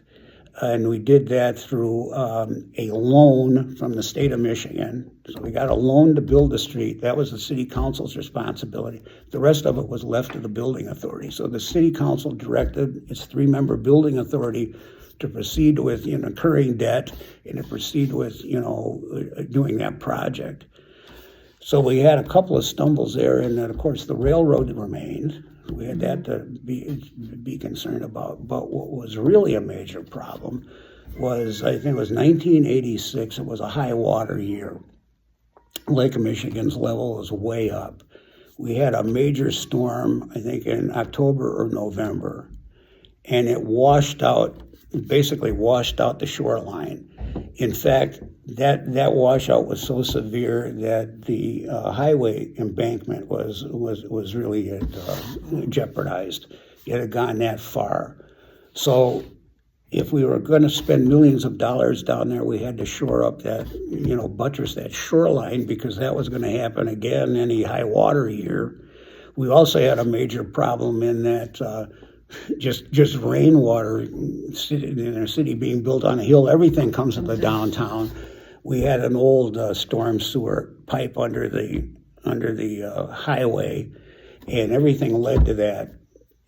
and we did that through a loan from the state of Michigan. So we got a loan to build the street. That was the city council's responsibility. The rest of it was left to the building authority. So the city council directed its 3-member building authority to proceed with incurring debt and to proceed with doing that project. So we had a couple of stumbles there, and then of course the railroad remained. We had that to be concerned about. But what was really a major problem was, I think it was 1986. It was a high water year. Lake Michigan's level was way up. We had a major storm, I think in October or November, and it basically washed out the shoreline. In fact, that washout was so severe that the highway embankment was really jeopardized. It had gone that far. So if we were going to spend millions of dollars down there, we had to shore up that, buttress that shoreline, because that was going to happen again any high water year. We also had a major problem in that just rainwater in a city being built on a hill, everything comes into downtown. We had an old storm sewer pipe under the highway, and everything led to that.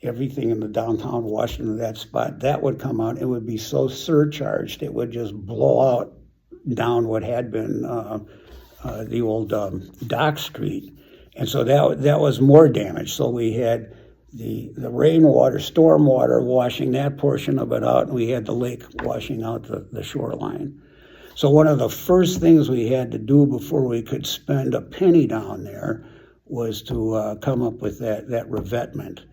Everything in the downtown washed into that spot. That would come out. It would be so surcharged, it would just blow out down what had been the old Dock Street, and so that was more damage. So we had the rainwater, storm water washing that portion of it out, and we had the lake washing out the shoreline. So one of the first things we had to do before we could spend a penny down there was to come up with that revetment.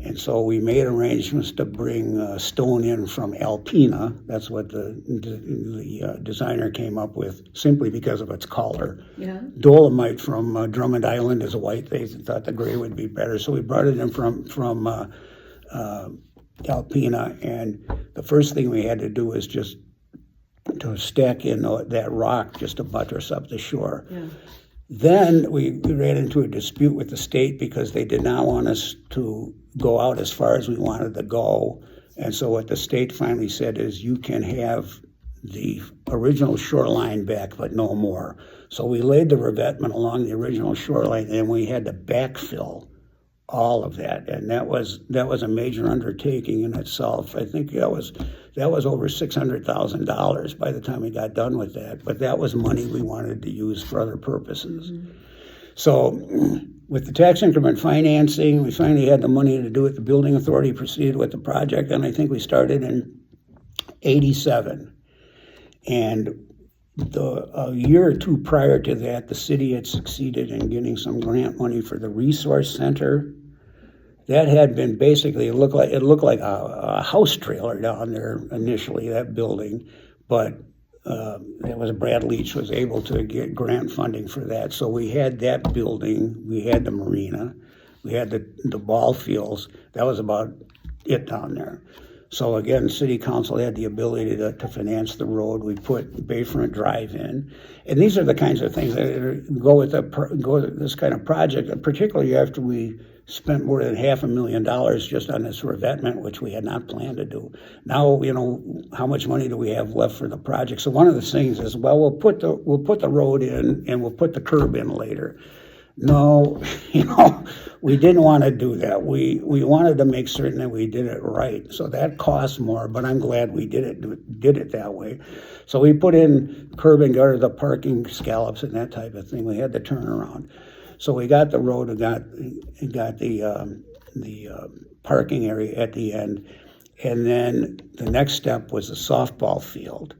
And so we made arrangements to bring stone in from Alpena. That's what the designer came up with, simply because of its color. Yeah. Dolomite from Drummond Island is white. They thought the gray would be better, so we brought it in from Alpena. And the first thing we had to do was just to stack in that rock just to buttress up the shore. Yeah. Then we ran into a dispute with the state because they did not want us to go out as far as we wanted to go. And so what the state finally said is, you can have the original shoreline back, but no more. So we laid the revetment along the original shoreline, and we had to backfill all of that. And that was a major undertaking in itself. I think that was over $600,000 by the time we got done with that. But that was money we wanted to use for other purposes. Mm-hmm. So with the tax increment financing, we finally had the money to do it. The building authority proceeded with the project, and I think we started in 87. And a year or two prior to that, the city had succeeded in getting some grant money for the resource center. that had been basically, it looked like a house trailer down there initially, that building, but that was Brad Leach was able to get grant funding for that. So we had that building, we had the marina, we had the ball fields. That was about it down there. So again, City Council had the ability to finance the road. We put Bayfront Drive in, and these are the kinds of things that go with this kind of project, particularly after we spent more than $500,000 just on this revetment, which we had not planned to do. Now, how much money do we have left for the project? So one of the things is, well, we'll put the road in and we'll put the curb in later. No, we didn't want to do that. We wanted to make certain that we did it right. So that cost more, but I'm glad we did it that way. So we put in curb and gutter, the parking scallops and that type of thing. We had the turnaround. So we got the road, and got the parking area at the end, and then the next step was the softball field.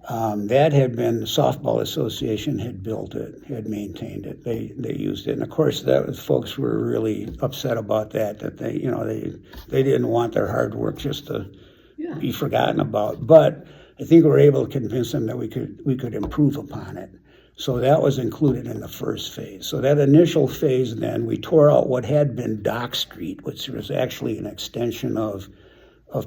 That had been, the Softball Association had built it, had maintained it. They used it, and of course, folks were really upset about that. That they didn't want their hard work just to be forgotten about. But I think we were able to convince them that we could improve upon it. So that was included in the first phase. So that initial phase, then we tore out what had been Dock Street, which was actually an extension of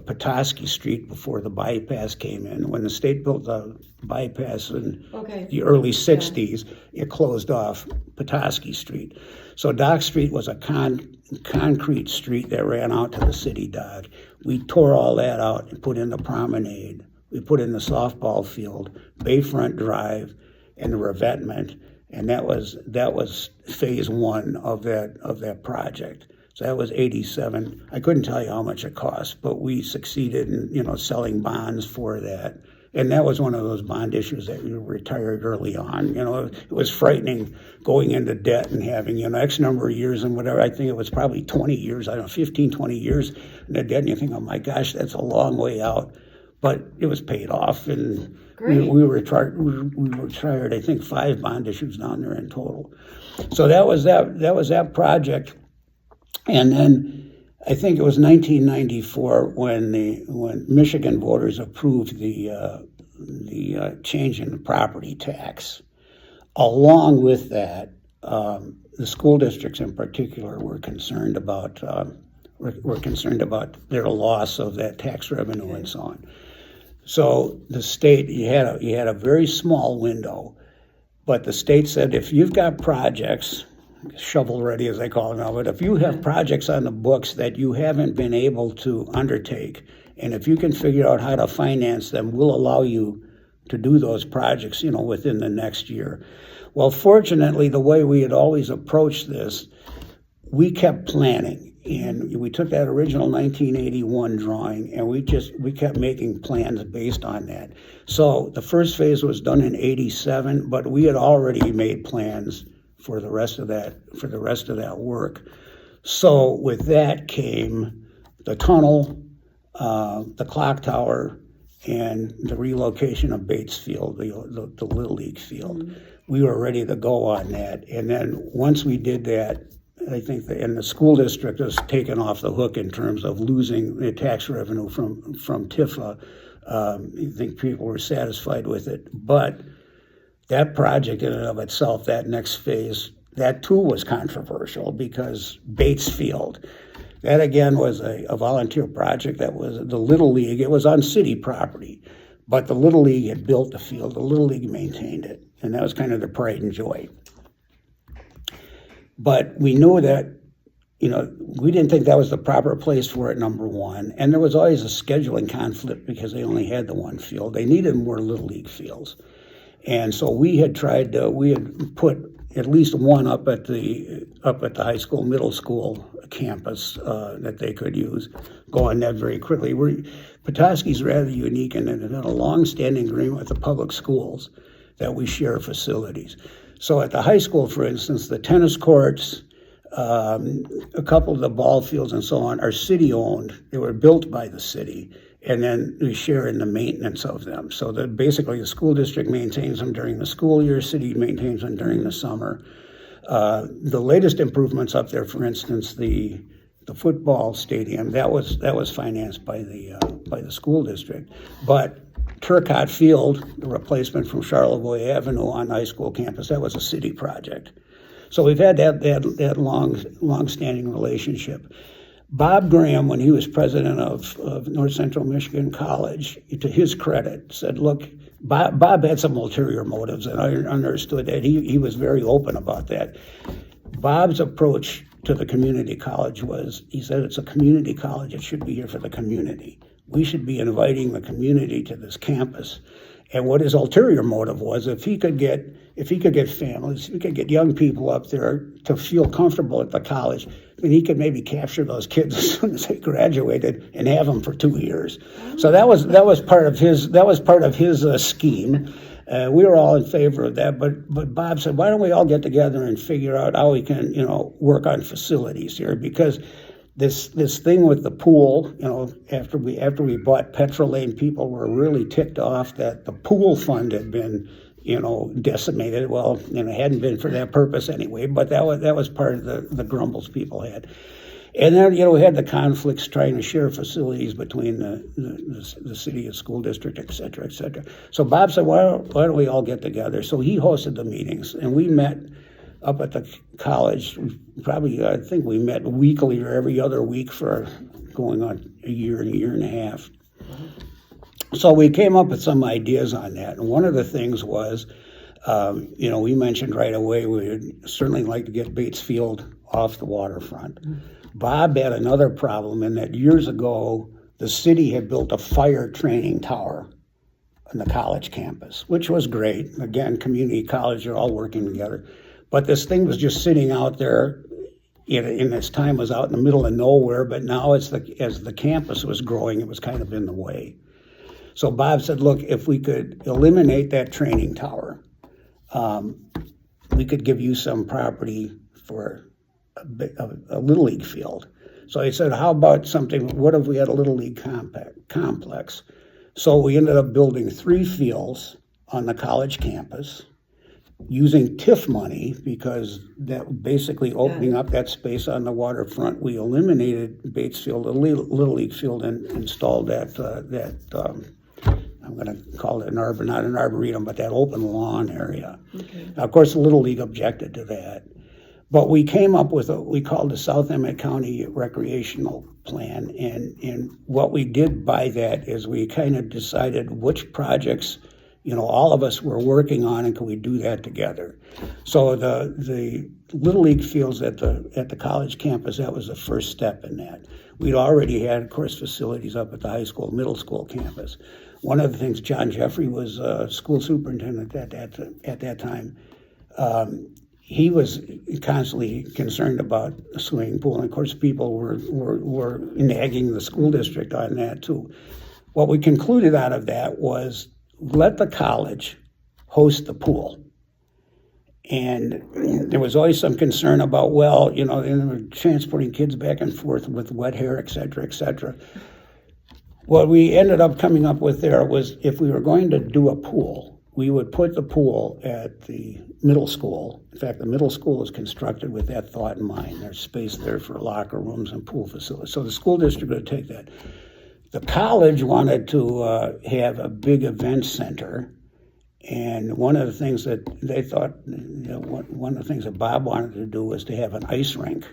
Petoskey Street before the bypass came in. When the state built the bypass in the early 60s, it closed off Petoskey Street. So Dock Street was a concrete street that ran out to the city dock. We tore all that out and put in the promenade. We put in the softball field, Bayfront Drive, and the revetment, and that was phase one of that project. So that was 87. I couldn't tell you how much it cost, but we succeeded in selling bonds for that. And that was one of those bond issues that we retired early on. It was frightening going into debt and having X number of years and whatever. I think it was probably 20 years, 15, 20 years in the debt, and you think, oh my gosh, that's a long way out. But it was paid off, and we retired, I think, 5 bond issues down there in total. So that was that project. And then I think it was 1994 when Michigan voters approved the change in the property tax. Along with that, the school districts in particular were concerned about their loss of that tax revenue and so on. So the state, you had a very small window, but the state said, if you've got projects, shovel ready as they call it now, but if you have projects on the books that you haven't been able to undertake, and if you can figure out how to finance them, we'll allow you to do those projects, within the next year. Well, fortunately, the way we had always approached this, we kept planning. And we took that original 1981 drawing, and we kept making plans based on that. So the first phase was done in 87, but we had already made plans for the rest of that work. So with that came the tunnel, the clock tower, and the relocation of Bates Field, the Little League field. Mm-hmm. We were ready to go on that, and then once we did that, I think the school district was taken off the hook in terms of losing the tax revenue from TIFA. I think people were satisfied with it. But that project in and of itself, that next phase, that too was controversial because Bates Field, that again was a volunteer project that was the Little League. It was on city property, but the Little League had built the field. The Little League maintained it, and that was kind of the pride and joy. But we knew that, we didn't think that was the proper place for it, number one. And there was always a scheduling conflict because they only had the one field. They needed more Little League fields. And so we had put at least one up at the high school, middle school campus that they could use. Go on that very quickly. Petoskey's rather unique in that it had a long-standing agreement with the public schools that we share facilities. So at the high school, for instance, the tennis courts, a couple of the ball fields and so on are city-owned. They were built by the city, and then we share in the maintenance of them. So that basically the school district maintains them during the school year, city maintains them during the summer. The latest improvements up there, for instance, the the football stadium, that was financed by the school district. But Turcotte Field, the replacement from Charlevoix Avenue on the high school campus, that was a city project. So we've had that long-standing relationship. Bob Graham, when he was president of North Central Michigan College, to his credit, said, look, Bob had some ulterior motives, and I understood that. He was very open about that. Bob's approach to the community college was, he said, it's a community college. It should be here for the community. We should be inviting the community to this campus. And what his ulterior motive was, if he could get families, if he could get young people up there to feel comfortable at the college, then he could maybe capture those kids as soon as they graduated and have them for 2 years. So that was part of his scheme. We were all in favor of that, but Bob said, why don't we all get together and figure out how we can, work on facilities here? Because this thing with the pool, after we bought Petrol Lane, people were really ticked off that the pool fund had been, decimated. Well, it hadn't been for that purpose anyway, but that was part of the grumbles people had. And then, we had the conflicts trying to share facilities between the city and school district, et cetera, et cetera. So Bob said, why don't we all get together? So he hosted the meetings, and we met up at the college. I think we met weekly or every other week for going on a year and a half. So we came up with some ideas on that. And one of the things was, we mentioned right away we would certainly like to get Bates Field off the waterfront. Bob had another problem in that years ago, the city had built a fire training tower on the college campus, which was great. Again, community college, they're all working together. But this thing was just sitting out there. In its time was out in the middle of nowhere, but now as the campus was growing, it was kind of in the way. So Bob said, look, if we could eliminate that training tower, we could give you some property for a Little League field. So he said, how about what if we had a Little League complex? So we ended up building 3 fields on the college campus, using TIF money, because that basically opening up that space on the waterfront. We eliminated Bates Field, the Little League field, and installed that I'm going to call it not an arboretum, but that open lawn area. Okay. Now, of course, the Little League objected to that. But we came up with what we called the South Emmett County Recreational Plan. And what we did by that is we kind of decided which projects all of us were working on, and could we do that together? So the Little League fields at the college campus, that was the first step in that. We'd already had, of course, facilities up at the high school, middle school campus. One of the things, John Jeffrey was school superintendent at that time. He was constantly concerned about a swimming pool, and of course, people were nagging the school district on that too. What we concluded out of that was, let the college host the pool. And there was always some concern about, they were transporting kids back and forth with wet hair, et cetera, et cetera. What we ended up coming up with there was, if we were going to do a pool, we would put the pool at the middle school. In fact, the middle school is constructed with that thought in mind. There's space there for locker rooms and pool facilities. So the school district would take that. The college wanted to have a big event center, and one of the things that they thought, one of the things that Bob wanted to do was to have an ice rink.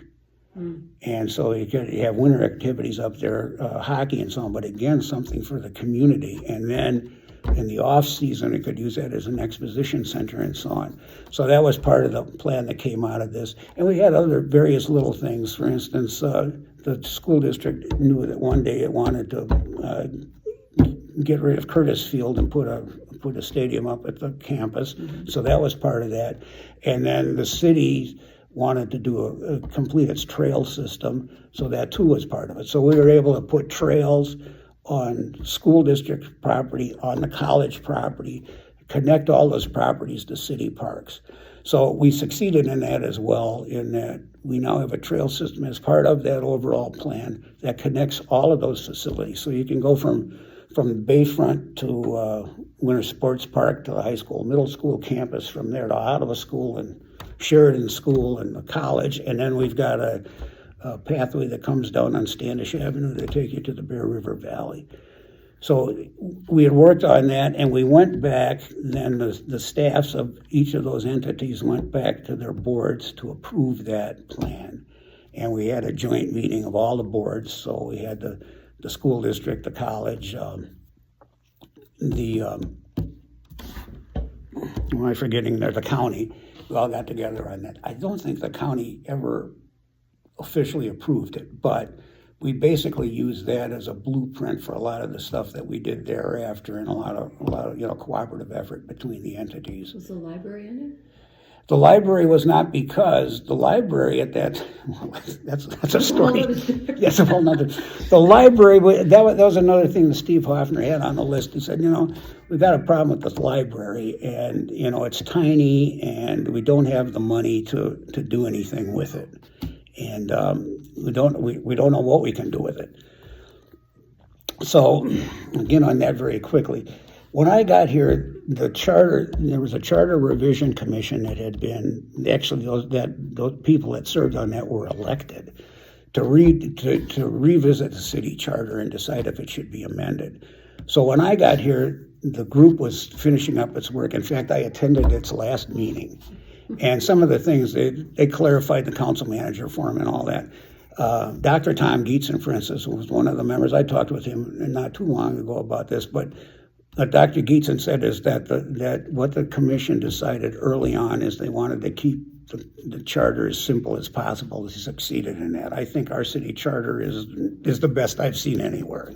And so you could have winter activities up there, hockey and so on, but again, something for the community. And then in the off season, it could use that as an exposition center and so on. So that was part of the plan that came out of this. And we had other various little things. For instance, the school district knew that one day it wanted to get rid of Curtis Field and put a stadium up at the campus. Mm-hmm. So that was part of that. And then the city wanted to complete its trail system, so that too was part of it. So we were able to put trails on school district property, on the college property, connect all those properties to city parks. So we succeeded in that as well, in that we now have a trail system as part of that overall plan that connects all of those facilities. So you can go from Bayfront to Winter Sports Park to the high school, middle school campus, from there to Ottawa School and Sheridan School and the college. And then we've got pathway that comes down on Standish Avenue to take you to the Bear River Valley. So we had worked on that, and we went back, then the staffs of each of those entities went back to their boards to approve that plan. And we had a joint meeting of all the boards, so we had the school district, the college, am I forgetting there, the county. We all got together on that. I don't think the county ever officially approved it, but we basically used that as a blueprint for a lot of the stuff that we did thereafter, and a lot of cooperative effort between the entities. Was the library in it? The library was not, because the library at that, that's a story. That's a whole nother. The library, that was another thing that Steve Hoffner had on the list. He said, we've got a problem with this library, and, it's tiny, and we don't have the money to do anything with it. And we don't know what we can do with it. So, again, on that very quickly, when I got here, there was a charter revision commission that had been, actually those people that served on that were elected to revisit the city charter and decide if it should be amended. So when I got here, the group was finishing up its work. In fact, I attended its last meeting. And some of the things, they clarified the council manager form and all that. Dr. Tom Gietzen, for instance, was one of the members. I talked with him not too long ago about this, but Dr. Gietzen said is that what the commission decided early on is they wanted to keep the charter as simple as possible. He succeeded in that. I think our city charter is the best I've seen anywhere.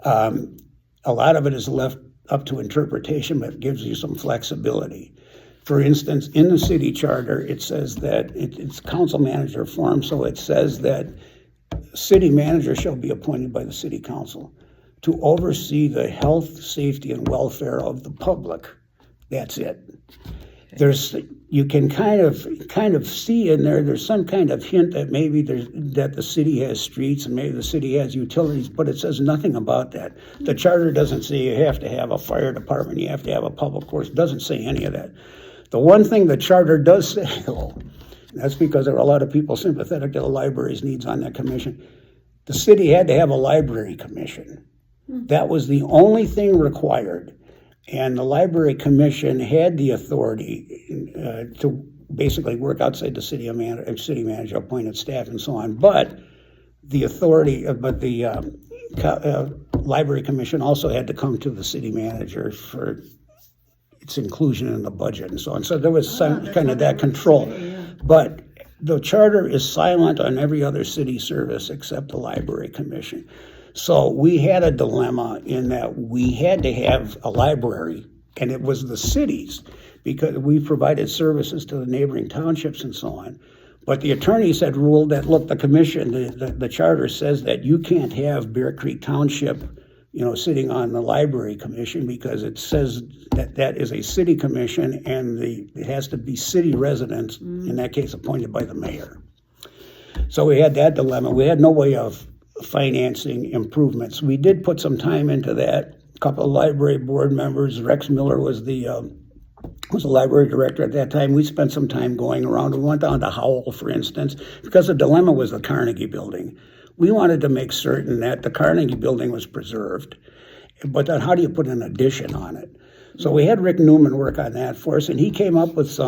A lot of it is left up to interpretation, but it gives you some flexibility. For instance, in the city charter, it says that it's council manager form, so it says that city manager shall be appointed by the city council to oversee the health, safety, and welfare of the public. That's it. You can kind of see in there's some kind of hint that maybe that the city has streets and maybe the city has utilities, but it says nothing about that. The charter doesn't say you have to have a fire department, you have to have a public works. It doesn't say any of that. The one thing the charter does say, though, that's because there are a lot of people sympathetic to the library's needs on that commission, the city had to have a library commission. That was the only thing required. And the library commission had the authority to basically work outside the city manager, appointed staff, and so on. But the library commission also had to come to the city manager for its inclusion in the budget and so on. So there was some kind of that control. But the charter is silent on every other city service except the library commission. So we had a dilemma in that we had to have a library, and it was the cities, because we provided services to the neighboring townships and so on. But the attorneys had ruled that, look, the commission, the charter says that you can't have Bear Creek Township, sitting on the library commission, because it says that is a city commission, and it has to be city residents, in that case appointed by the mayor. So we had that dilemma. We had no way of financing improvements. We did put some time into that. A couple of library board members, Rex Miller was the library director at that time. We spent some time going around. We went down to Howell, for instance, because the dilemma was the Carnegie Building. We wanted to make certain that the Carnegie Building was preserved, but then how do you put an addition on it? So we had Rick Newman work on that for us, and he came up with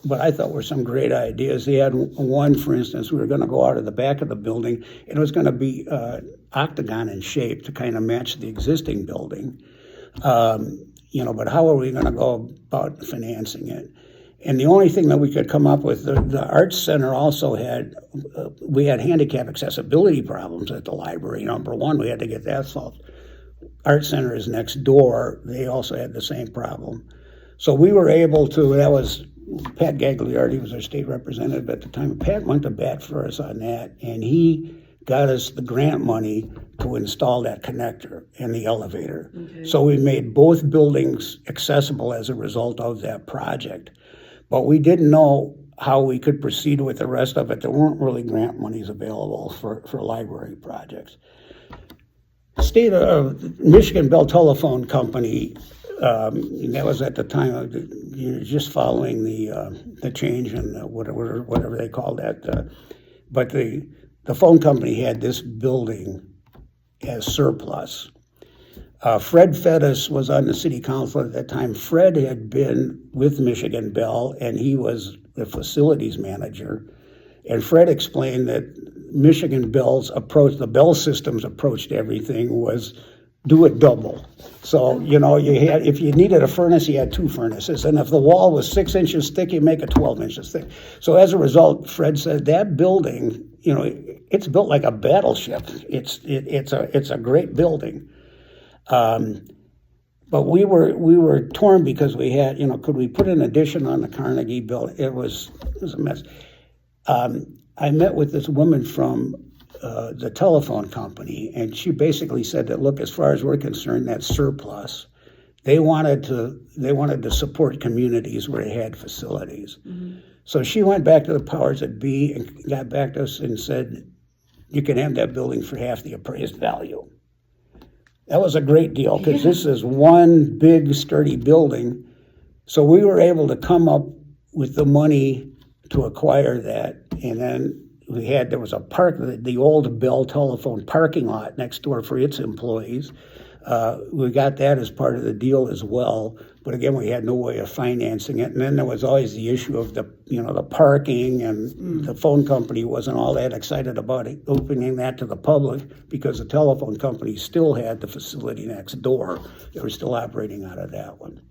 what I thought were some great ideas. He had one, for instance, we were going to go out of the back of the building, and it was going to be octagon in shape to kind of match the existing building. But how are we going to go about financing it? And the only thing that we could come up with, the Arts Center also we had handicap accessibility problems at the library. Number one, we had to get that solved. Arts Center is next door. They also had the same problem. So we were able to, that was Pat Gagliardi was our state representative at the time. Pat went to bat for us on that, and he got us the grant money to install that connector and the elevator. Okay. So we made both buildings accessible as a result of that project. But we didn't know how we could proceed with the rest of it. There weren't really grant monies available for library projects. State of Michigan Bell Telephone Company, that was at the time of just following the change in whatever they called that. but the phone company had this building as surplus. Fred Fettis was on the city council at that time. Fred had been with Michigan Bell, and he was the facilities manager. And Fred explained that Michigan Bell's approach, the Bell system's approach to everything was do it double. So, you know, if you needed a furnace, you had 2 furnaces. And if the wall was 6 inches thick, you make it 12 inches thick. So as a result, Fred said that building, you know, it's built like a battleship. It's a great building. But we were torn because we had, you know, could we put an addition on the Carnegie building? It was a mess. I met with this woman from the telephone company, and she basically said that, look, as far as we're concerned, that's surplus. They wanted to support communities where they had facilities. Mm-hmm. So she went back to the powers that be and got back to us and said, you can have that building for half the appraised value. That was a great deal because this is one big sturdy building. So we were able to come up with the money to acquire that. And then there was a the old Bell Telephone parking lot next door for its employees. We got that as part of the deal as well. But again, we had no way of financing it. And then there was always the issue of the parking, and the phone company wasn't all that excited about it, opening that to the public because the telephone company still had the facility next door. They were still operating out of that one.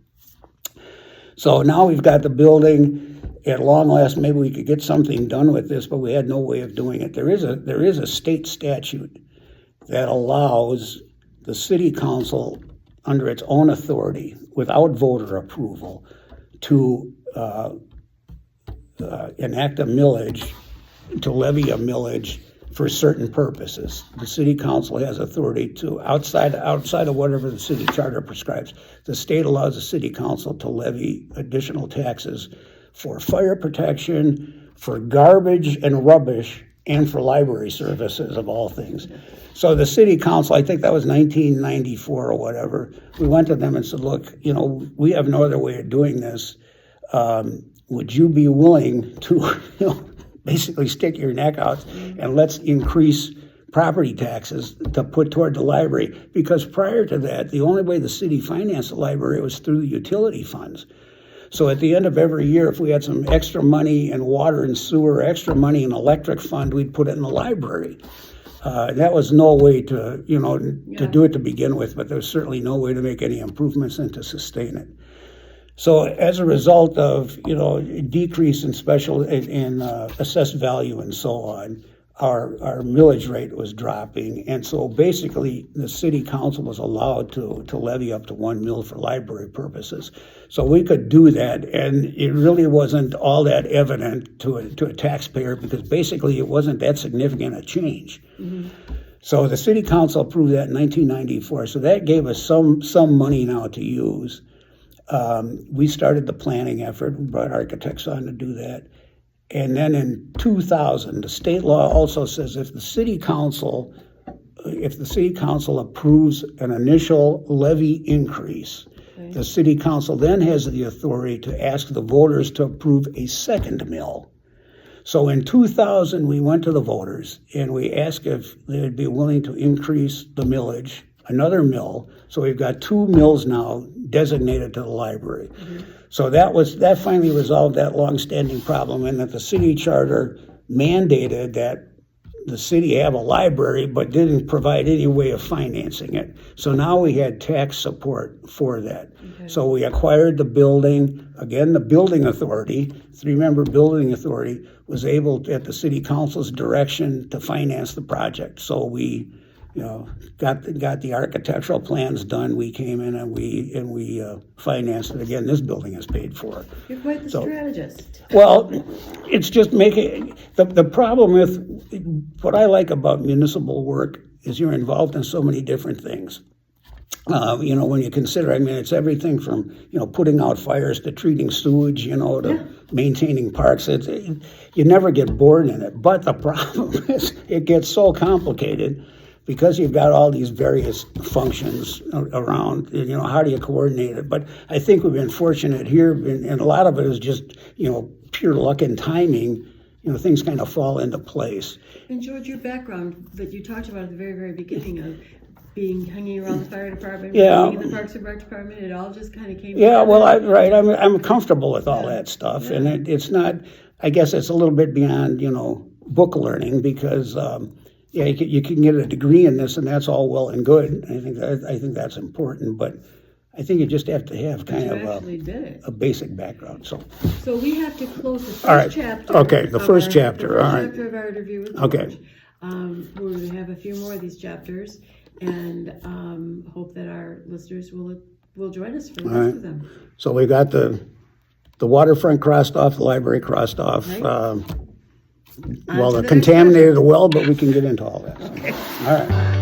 So now we've got the building. At long last, maybe we could get something done with this, but we had no way of doing it. There is a state statute that allows the city council, under its own authority, without voter approval, to enact a millage, to levy a millage for certain purposes. The city council has authority to, outside of whatever the city charter prescribes. The state allows the city council to levy additional taxes for fire protection, for garbage and rubbish, and for library services, of all things. So the city council, I think that was 1994 or whatever, we went to them and said, look, we have no other way of doing this. Would you be willing to, basically stick your neck out and let's increase property taxes to put toward the library? Because prior to that, the only way the city financed the library was through the utility funds. So at the end of every year, if we had some extra money in water and sewer, extra money in electric fund, we'd put it in the library. That was no way to do it to begin with, but there was certainly no way to make any improvements and to sustain it. So as a result of, decrease in assessed value and so on, our millage rate was dropping. And so basically the city council was allowed to levy up to 1 mil for library purposes. So we could do that, and it really wasn't all that evident to a taxpayer because basically it wasn't that significant a change. Mm-hmm. So the city council approved that in 1994. So that gave us some money now to use. We started the planning effort, we brought architects on to do that. And then in 2000, the state law also says if the city council approves an initial levy increase, okay, the city council then has the authority to ask the voters to approve a second mill. So in 2000, we went to the voters and we asked if they would be willing to increase the millage, another mill. So we've got 2 mills now designated to the library. Mm-hmm. So that finally resolved that long-standing problem, and that the city charter mandated that the city have a library but didn't provide any way of financing it. So now we had tax support for that. Okay. So we acquired the building. Again, the building authority, 3-member building authority, was able, at the city council's direction, to finance the project. So we got the architectural plans done. We came in and we financed it. Again, this building is paid for. You're quite the strategist. Well, it's just making the problem with what I like about municipal work is you're involved in so many different things. When you consider, it's everything from putting out fires to treating sewage, to maintaining parks. You never get bored in it. But the problem is it gets so complicated. Because you've got all these various functions around, how do you coordinate it? But I think we've been fortunate here, and a lot of it is just, pure luck and timing, things kind of fall into place. And George, your background that you talked about at the very, very beginning of hanging around the fire department, Yeah. being in the Parks and Rec department, it all just kind of came Yeah, together. well, I'm comfortable with all that stuff, and it's not. I guess it's a little bit beyond book learning because you can get a degree in this, and that's all well and good. I think that's important, but I think you just have to have kind of a basic background. So we have to close the first all right. chapter. Okay, the first chapter. The first all right. chapter of our interview with Okay. George. We're going to have a few more of these chapters, and hope that our listeners will join us for the rest of them. So we got the waterfront crossed off, the library crossed off. Right. Well, the contaminated well, but we can get into all that. Okay. All right.